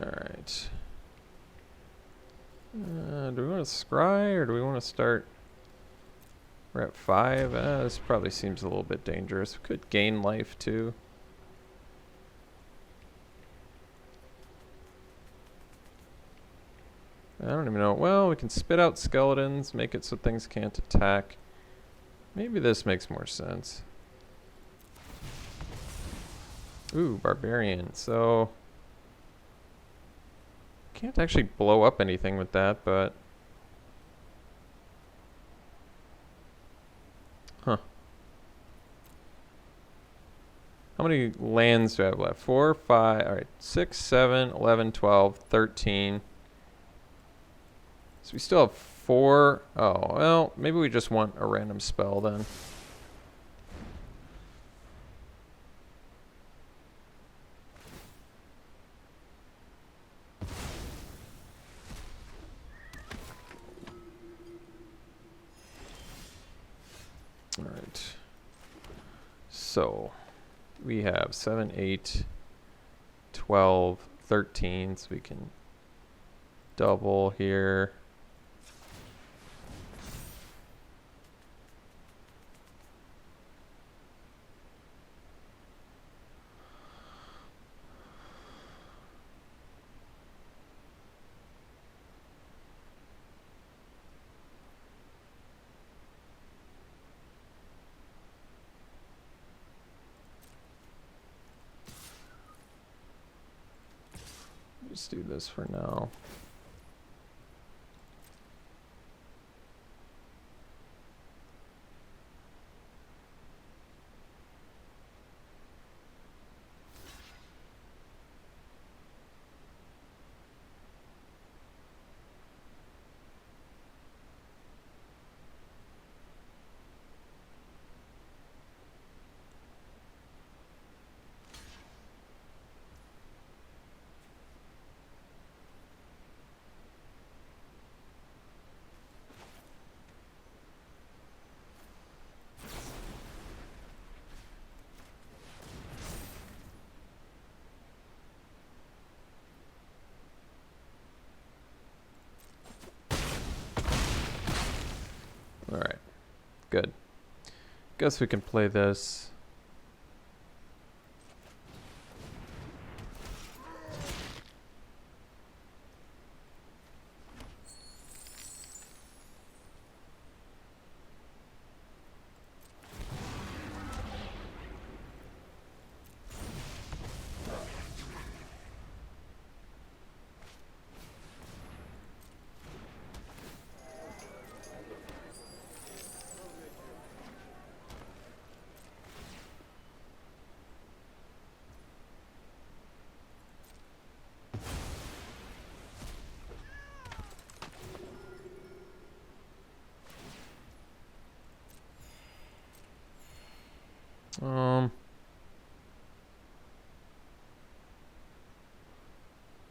Alright. Do we want to scry or do we want to start? We're at 5. This probably seems a little bit dangerous. We could gain life too. I don't even know. Well, we can spit out skeletons, make it so things can't attack. Maybe this makes more sense. Ooh, Barbarian. So can't actually blow up anything with that, but huh. How many lands do I have left? 4, 5, all right, 6, 7, 11, 12, 13. So we still have 4. Oh, well, maybe we just want a random spell then. So we have 7, 8, 12, 13, so we can double here. Just do this for now. All right, good. Guess we can play this.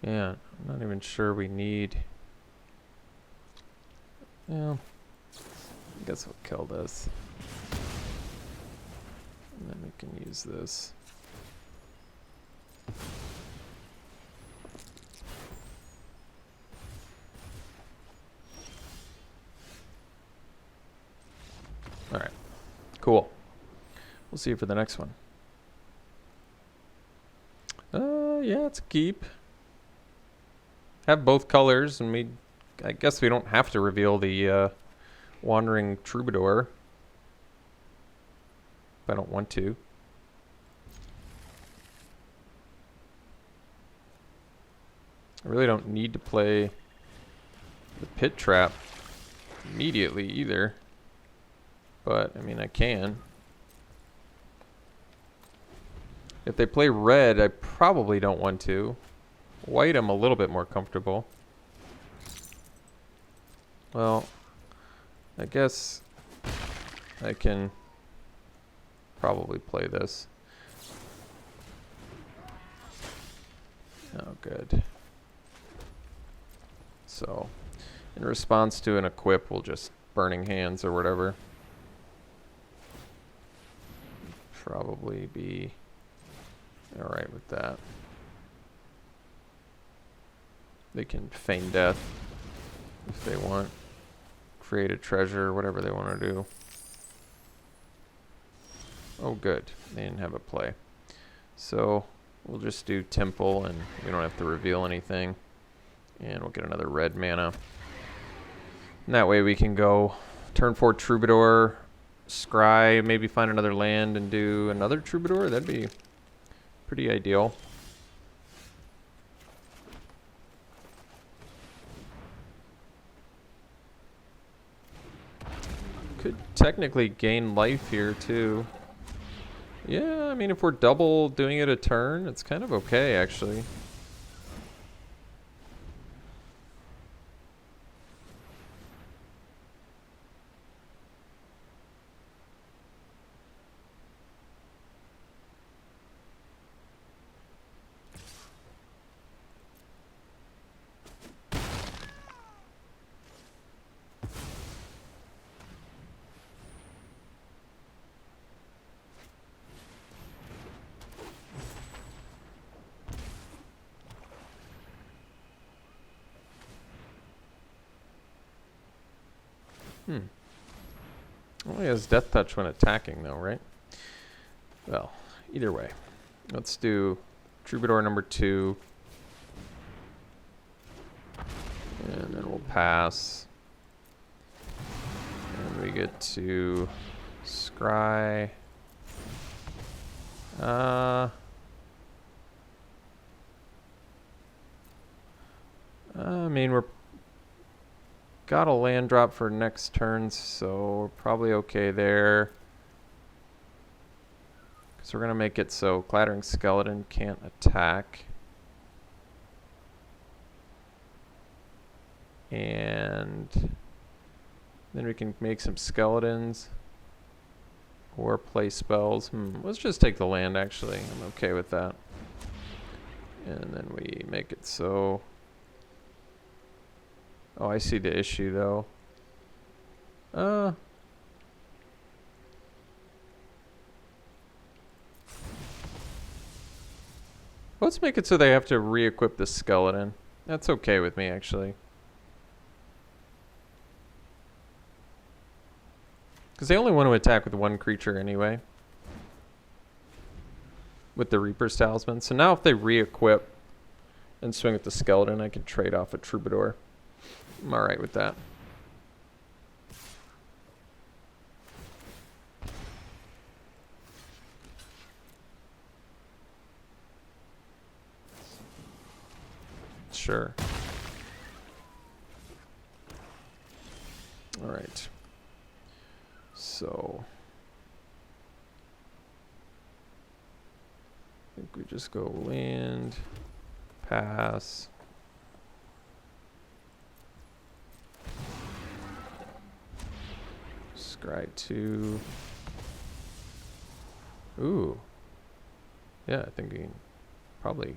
Yeah, I'm not even sure we need. Yeah, I guess we'll kill this. And then we can use this. All right, cool. We'll see you for the next one. Yeah, it's a keep. Have both colors, and I guess we don't have to reveal the Wandering Troubadour. If I don't want to. I really don't need to play the Pit Trap immediately either. But, I mean, I can. If they play red, I probably don't want to. White, I'm a little bit more comfortable. Well, I guess I can probably play this. Oh, good. So, in response to an equip, we'll just Burning Hands or whatever. Probably be alright with that. They can feign death if they want. Create a treasure, whatever they want to do. Oh, good. They didn't have a play. So we'll just do Temple, and we don't have to reveal anything. And we'll get another red mana. And that way we can go turn 4 Troubadour, scry, maybe find another land and do another Troubadour. That'd be pretty ideal. Could technically gain life here too. Yeah, I mean, if we're double doing it a turn, it's kind of okay actually. Only has Death Touch when attacking, though, right? Well, either way. Let's do Troubadour number 2. And then we'll pass. And we get to Scry. I mean, we're got a land drop for next turn, so we're probably okay there. Because we're going to make it so Clattering Skeleton can't attack. And then we can make some skeletons or play spells. Let's just take the land, actually. I'm okay with that. And then we make it so... Oh, I see the issue, though. Let's make it so they have to re-equip the skeleton. That's okay with me, actually. Because they only want to attack with one creature anyway. With the Reaper's Talisman. So now if they re-equip and swing with the skeleton, I can trade off a Troubadour. I'm alright with that. Sure. Alright. So I think we just go land, pass. Scry 2. Ooh. Yeah, I think we can probably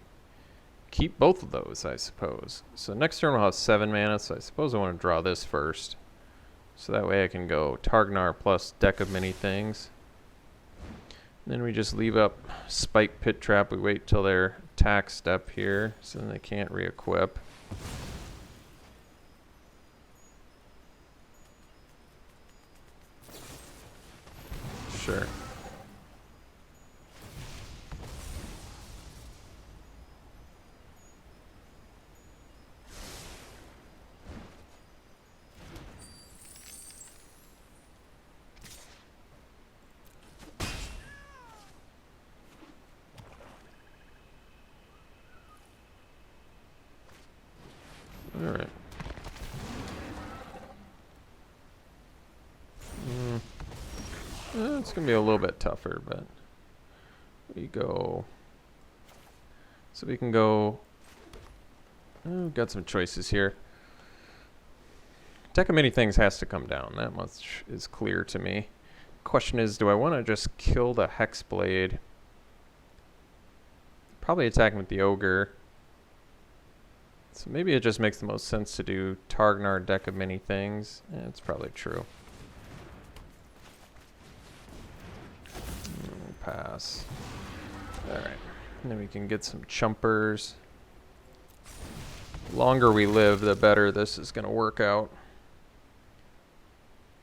keep both of those, I suppose. So next turn we'll have 7 mana, so I suppose I want to draw this first. So that way I can go Targnar plus deck of many things. And then we just leave up Spike Pit Trap. We wait till their attack step here, so then they can't re-equip. Sure. All right. It's going to be a little bit tougher, but we go. So we can go. We've got some choices here. Deck of many things has to come down. That much is clear to me. Question is, do I want to just kill the Hexblade? Probably attacking with the Ogre. So maybe it just makes the most sense to do Targnar deck of many things. It's probably true. Pass. Alright. And then we can get some chumpers. The longer we live, the better this is going to work out.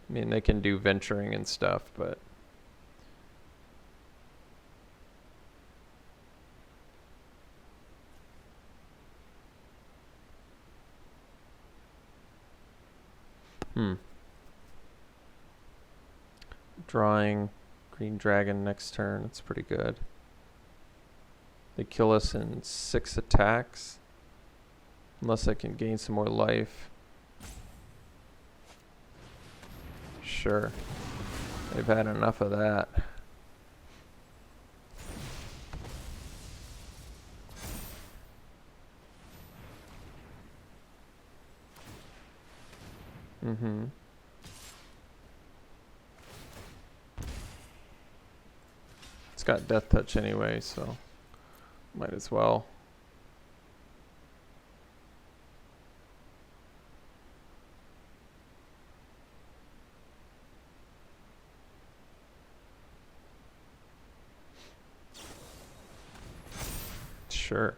I mean, they can do venturing and stuff, but... Drawing Green Dragon next turn. It's pretty good. They kill us in 6 attacks. Unless I can gain some more life. Sure. They've had enough of that. It's got Death Touch anyway, so might as well. Sure.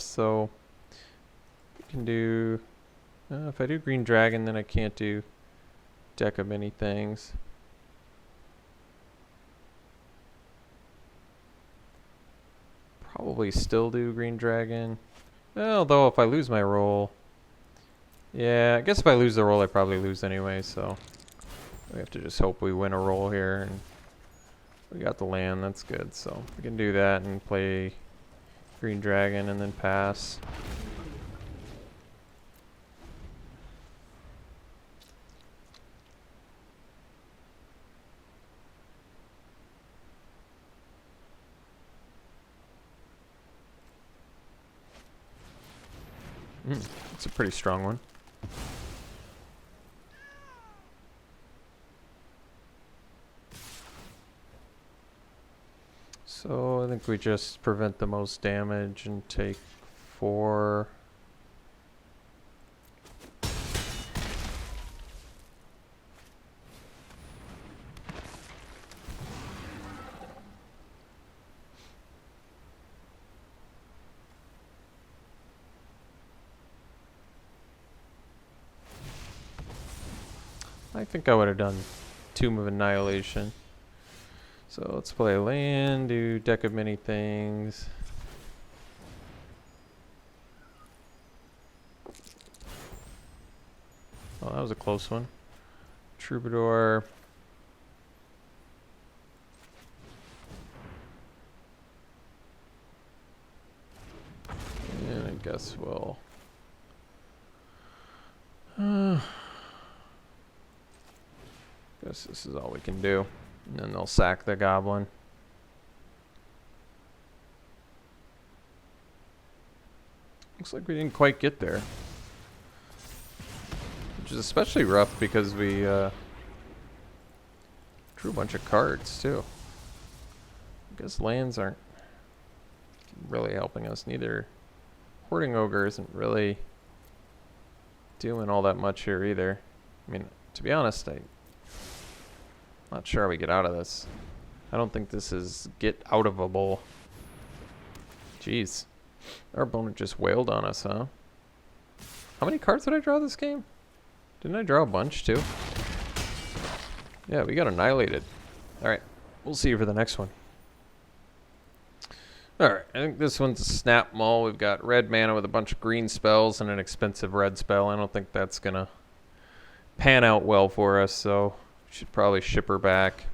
so we can do... if I do green dragon, then I can't do deck of many things. Probably still do green dragon. Although if I lose my roll... Yeah, I guess if I lose the roll, I probably lose anyway, so... We have to just hope we win a roll here, and we got the land, that's good. So we can do that and play green dragon and then pass. It's a pretty strong one. So I think we just prevent the most damage and take 4. I think I would have done Tomb of Annihilation. So let's play land, do deck of many things. Oh, that was a close one. Troubadour. And I guess we'll... guess this is all we can do. And then they'll sack the goblin. Looks like we didn't quite get there. Which is especially rough because we drew a bunch of cards too. I guess lands aren't really helping us. Neither Hoarding Ogre isn't really doing all that much here either. I mean, to be honest, I'm not sure how we get out of this. I don't think this is get out of a bowl. Jeez. Our opponent just wailed on us, huh? How many cards did I draw this game? Didn't I draw a bunch too? Yeah, we got annihilated. Alright, we'll see you for the next one. Alright, I think this one's a snap maul. We've got red mana with a bunch of green spells and an expensive red spell. I don't think that's gonna pan out well for us, so we should probably ship her back.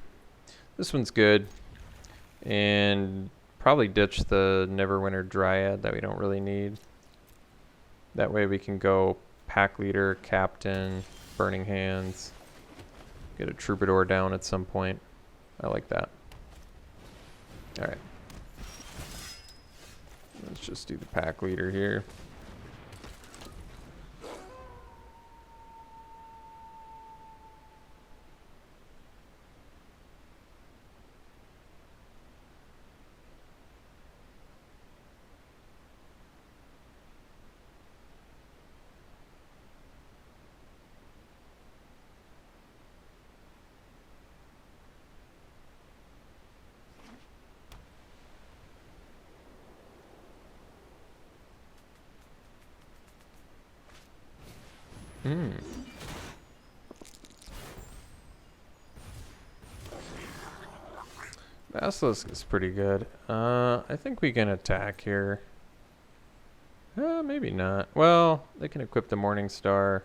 This one's good. And probably ditch the Neverwinter Dryad that we don't really need. That way we can go Pack Leader, Captain, Burning Hands. Get a Troubadour down at some point. I like that. Alright. Let's just do the Pack Leader here. Basilisk is pretty good. I think we can attack here. Maybe not. Well, they can equip the Morning Star.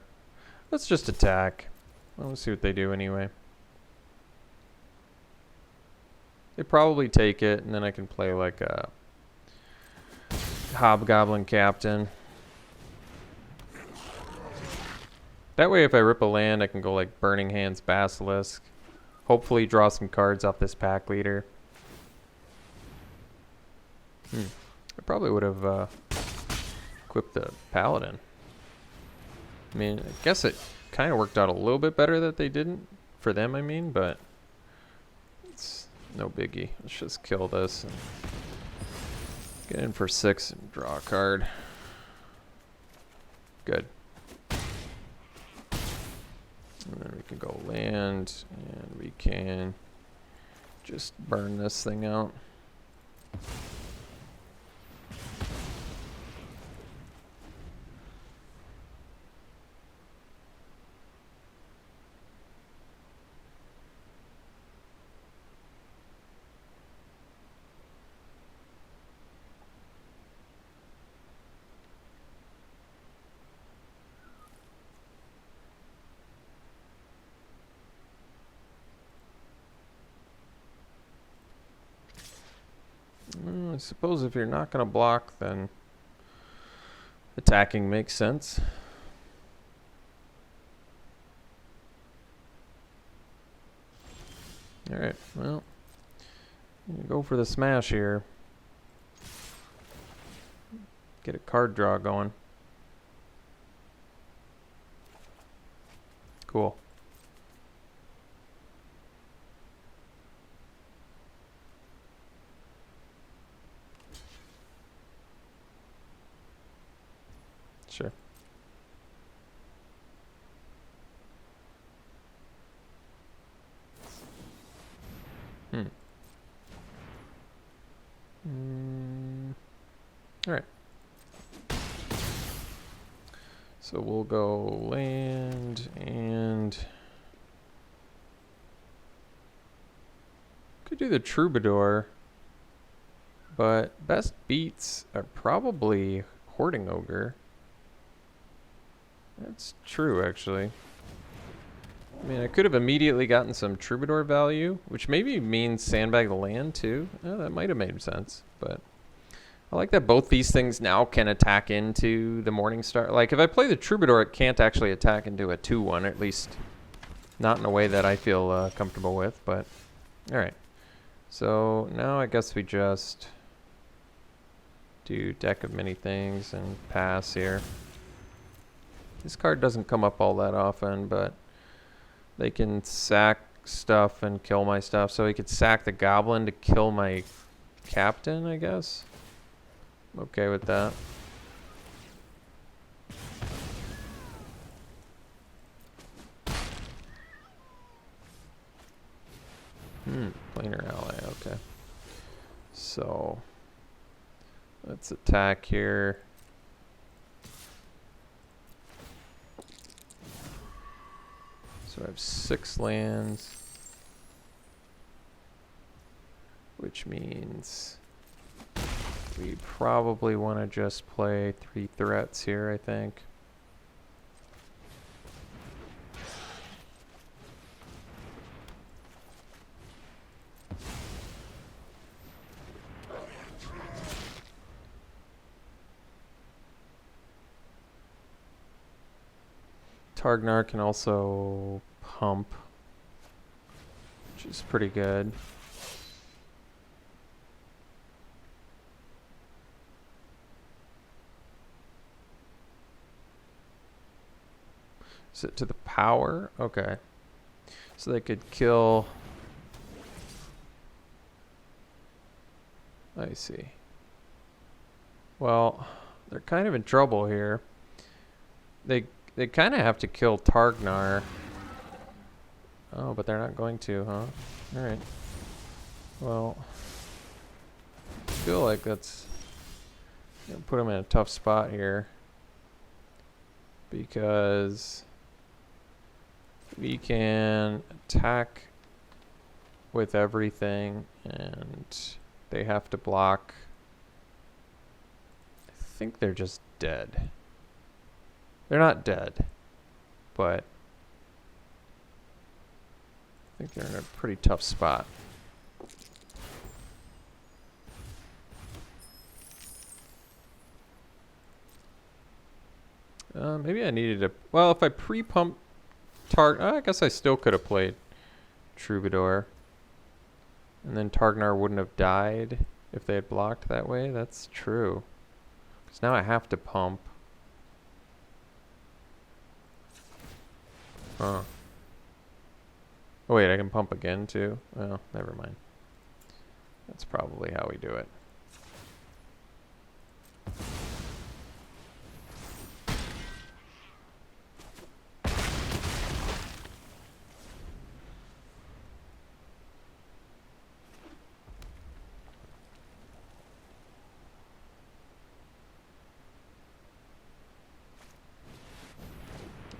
Let's just attack. Well, let's see what they do anyway. They probably take it, and then I can play like a Hobgoblin Captain. That way, if I rip a land, I can go like Burning Hands, Basilisk. Hopefully draw some cards off this Pack Leader. I probably would have equipped the Paladin. I mean, I guess it kind of worked out a little bit better that they didn't. For them, I mean, but it's no biggie. Let's just kill this and get in for 6 and draw a card. Good. And then we can go land, and we can just burn this thing out. I suppose if you're not going to block, then attacking makes sense. Alright, well, go for the smash here. Get a card draw going. Cool. Sure. All right. So we'll go land and could do the Troubadour, but best beats are probably Hoarding Ogre. That's true, actually. I mean, I could have immediately gotten some Troubadour value, which maybe means sandbag the land too. Oh, that might have made sense, but I like that both these things now can attack into the Morningstar. Like, if I play the Troubadour, it can't actually attack into a 2-1, at least not in a way that I feel comfortable with, but all right. So now I guess we just do deck of many things and pass here. This card doesn't come up all that often, but they can sack stuff and kill my stuff. So he could sack the Goblin to kill my Captain, I guess. I'm okay with that. Planar ally, okay. So let's attack here. So I have 6 lands, which means we probably want to just play 3 threats here, I think. Targnar can also pump, which is pretty good. Is it to the power? Okay. So they could kill... I see. Well, they're kind of in trouble here. They kind of have to kill Targnar. Oh, but they're not going to, huh? Alright. Well, I feel like that's gonna put them in a tough spot here, because we can attack with everything and they have to block. I think they're just dead. They're not dead, but I think they're in a pretty tough spot. Maybe I needed a... Well, if I pre-pump I guess I still could have played Troubadour. And then Targnar wouldn't have died if they had blocked that way. That's true. Because now I have to pump. Huh. Oh wait, I can pump again too? Well, never mind. That's probably how we do it.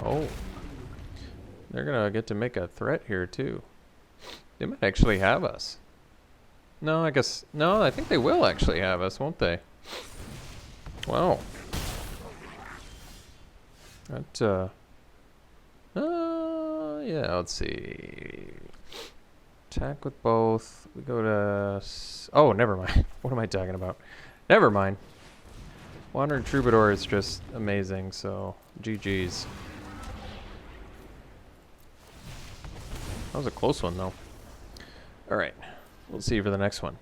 Oh. They're gonna get to make a threat here too. They might actually have us. No, I guess... No, I think they will actually have us, won't they? Wow. That, yeah, let's see. Attack with both. We go to... Oh, never mind. What am I talking about? Never mind. Wandering Troubadour is just amazing, so GG's. That was a close one, though. Alright. We'll see you for the next one.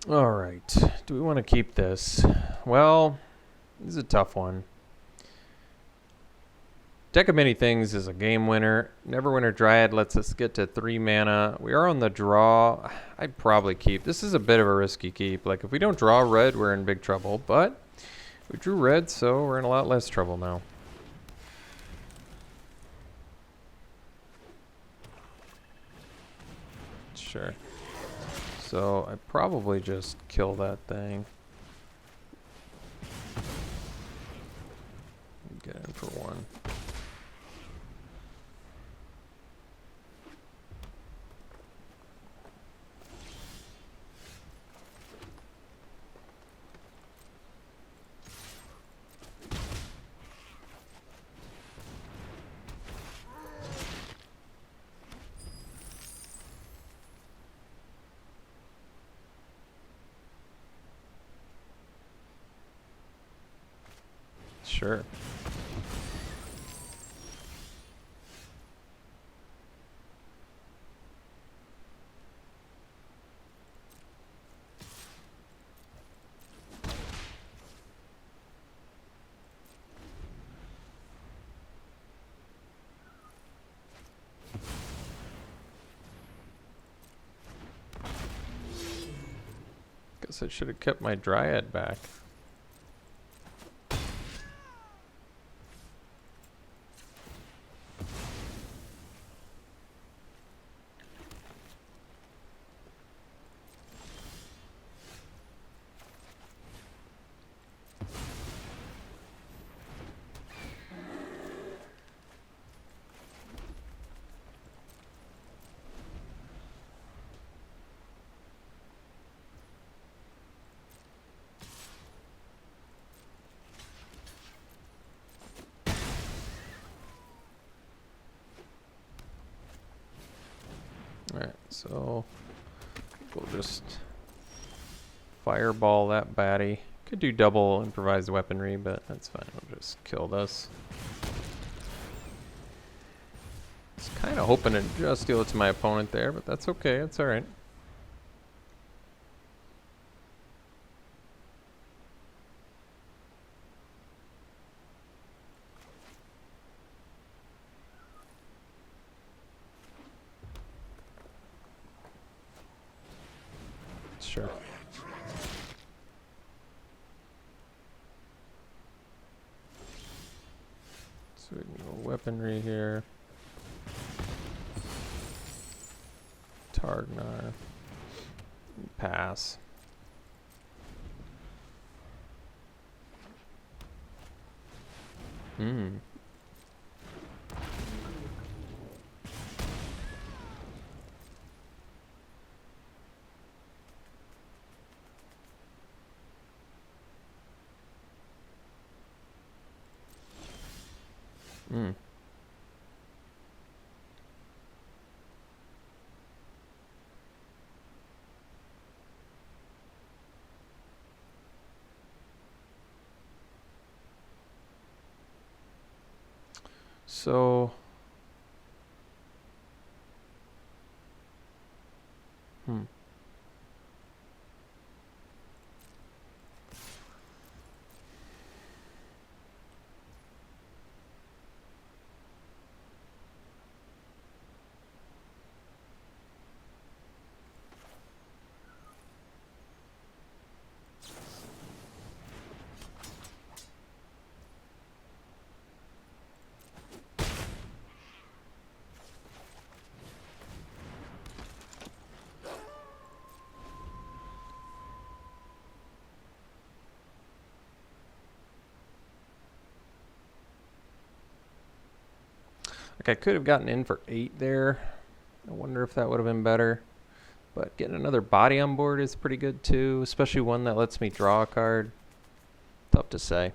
Alright. Do we want to keep this? Well, this is a tough one. Deck of Many Things is a game winner. Neverwinter Dryad lets us get to 3 mana. We are on the draw. I'd probably keep. This is a bit of a risky keep. Like, if we don't draw red, we're in big trouble. But we drew red, so we're in a lot less trouble now. Sure. So I probably just kill that thing. Get in for 1. Sure. Guess I should have kept my Dryad back. Alright, so we'll just fireball that baddie. Could do double improvised weaponry, but that's fine. We'll just kill this. I was kind of hoping to just deal it to my opponent there, but that's okay. It's alright. Sure. So we can go weaponry here. Targnar. Pass. Hmm. Hmm. So, like I could have gotten in for 8 there. I wonder if that would have been better. But getting another body on board is pretty good too, especially one that lets me draw a card. Tough to say.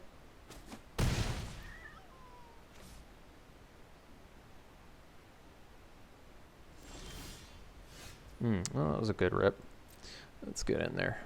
Well, that was a good rip. Let's get in there.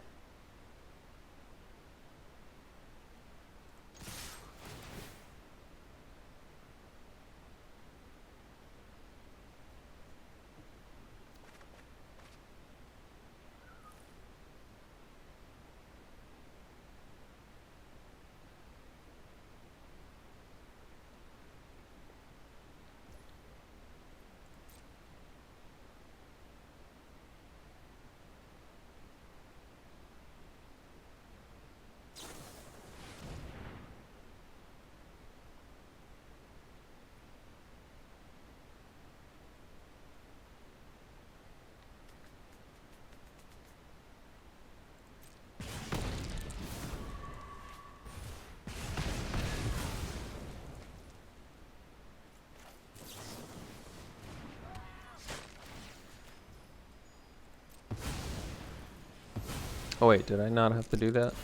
Oh wait, did I not have to do that?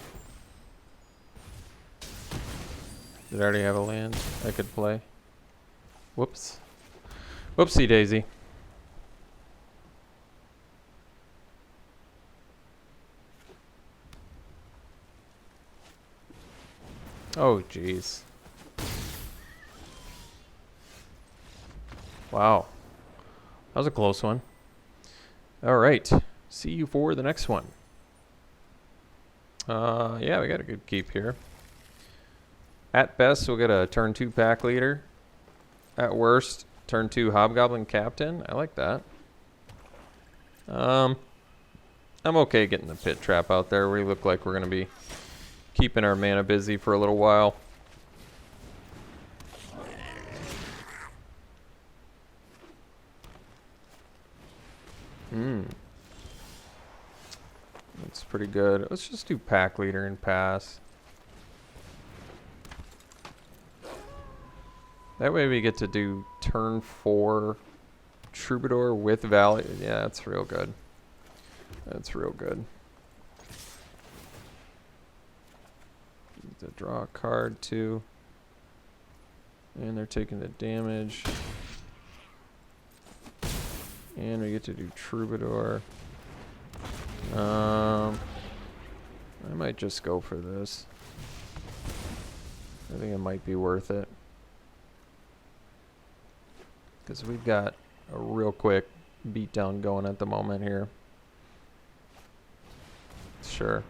Did I already have a land I could play? Whoops. Whoopsie daisy. Oh jeez. Wow. That was a close one. Alright. See you for the next one. Yeah, we got a good keep here. At best, we'll get a turn 2 pack leader. At worst, turn 2 hobgoblin captain. I like that. I'm okay getting the pit trap out there. We look like we're going to be keeping our mana busy for a little while. That's pretty good. Let's just do pack leader and pass. That way we get to do turn 4 troubadour with valley. Yeah, that's real good. That's real good. To draw a card too. And they're taking the damage. And we get to do troubadour. I might just go for this. I think it might be worth it. Because we've got a real quick beatdown going at the moment here. Sure.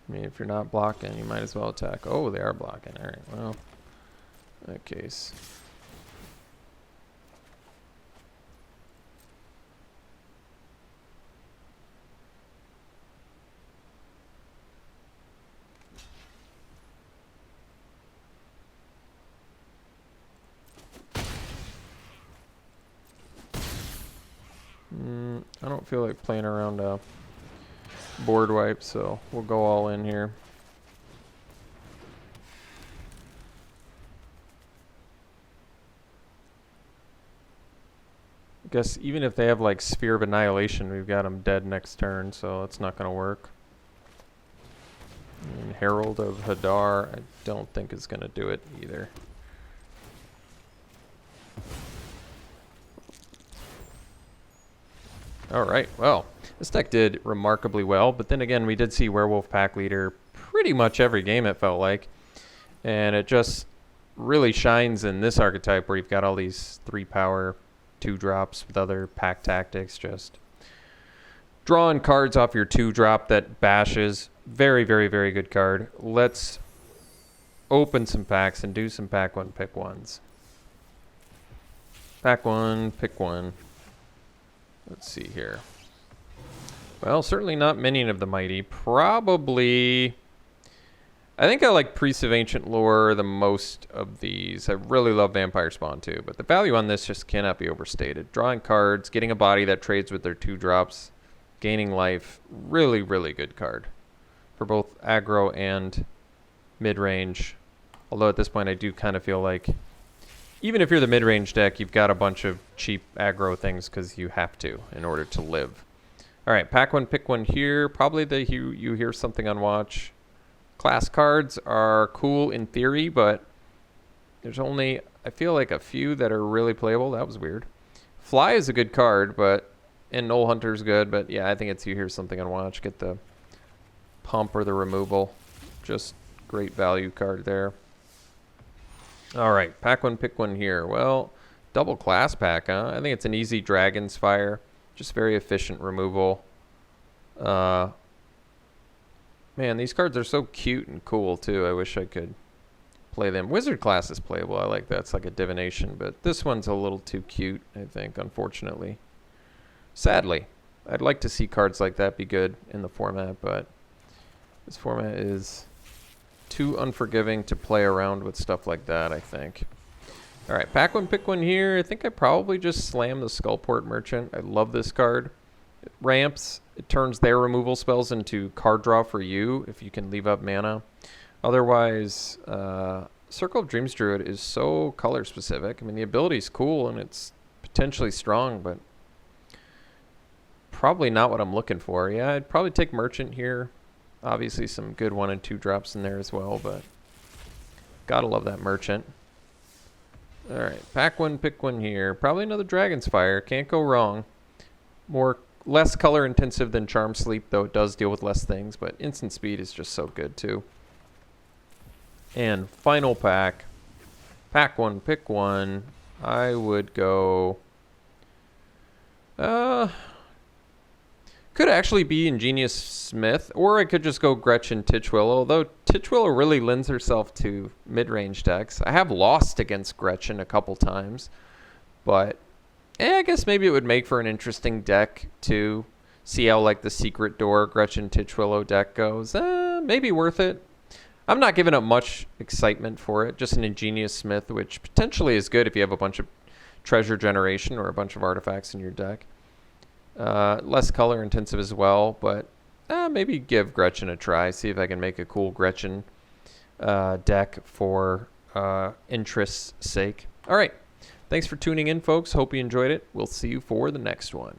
I mean, if you're not blocking, you might as well attack. Oh, they are blocking. All right, well, in that case. I don't feel like playing around a board wipe, so we'll go all in here. I guess even if they have like Sphere of Annihilation, we've got them dead next turn, so it's not going to work. And Herald of Hadar, I don't think is going to do it either. Alright, well, this deck did remarkably well, but then again, we did see Werewolf Pack Leader pretty much every game, it felt like. And it just really shines in this archetype where you've got all these 3-power 2-drops with other pack tactics, just drawing cards off your 2-drop that bashes. Very, very, very good card. Let's open some packs and do some pack 1, pick 1s. Pack 1, pick 1. Let's see here. Well, certainly not Minion of the Mighty. Probably... I think I like Priest of Ancient Lore the most of these. I really love Vampire Spawn too, but the value on this just cannot be overstated. Drawing cards, getting a body that trades with their 2-drops, gaining life. Really, really good card for both aggro and mid-range. Although at this point I do kind of feel like even if you're the mid-range deck, you've got a bunch of cheap aggro things because you have to in order to live. All right, pack 1, pick 1 here. Probably you hear something on watch. Class cards are cool in theory, but there's only, I feel like, a few that are really playable. That was weird. Fly is a good card, and Null Hunter's good, but yeah, I think it's you. Here's something on watch. Get the pump or the removal. Just great value card there. All right, pack one, pick one here. Well, double class pack, huh? I think it's an easy Dragon's Fire. Just very efficient removal. Man, these cards are so cute and cool, too. I wish I could play them. Wizard class is playable. I like that. It's like a divination, but this one's a little too cute, I think, unfortunately. Sadly. I'd like to see cards like that be good in the format, but this format is too unforgiving to play around with stuff like that, I think. All right, pack one, pick one here. I think I probably just slam the Skullport Merchant. I love this card. It ramps. It turns their removal spells into card draw for you if you can leave up mana. Otherwise, Circle of Dreams Druid is so color specific. I mean, the ability's cool and it's potentially strong, but probably not what I'm looking for. Yeah, I'd probably take Merchant here. Obviously some good 1 and 2 drops in there as well, but gotta love that Merchant. All right, pack one, pick one here. Probably another Dragon's Fire. Can't go wrong. Less color intensive than Charm Sleep, though it does deal with less things, but instant speed is just so good too. And final pack. Pack one, pick one. I would go... could actually be Ingenious Smith, or I could just go Gretchen Titchwillow, although Titchwillow really lends herself to mid-range decks. I have lost against Gretchen a couple times, but I guess maybe it would make for an interesting deck to see how like the Secret Door Gretchen Titchwillow deck goes. Maybe worth it. I'm not giving up much excitement for it. Just an Ingenious Smith, which potentially is good if you have a bunch of treasure generation or a bunch of artifacts in your deck. Less color intensive as well, but maybe give Gretchen a try. See if I can make a cool Gretchen deck for interest's sake. All right. Thanks for tuning in, folks. Hope you enjoyed it. We'll see you for the next one.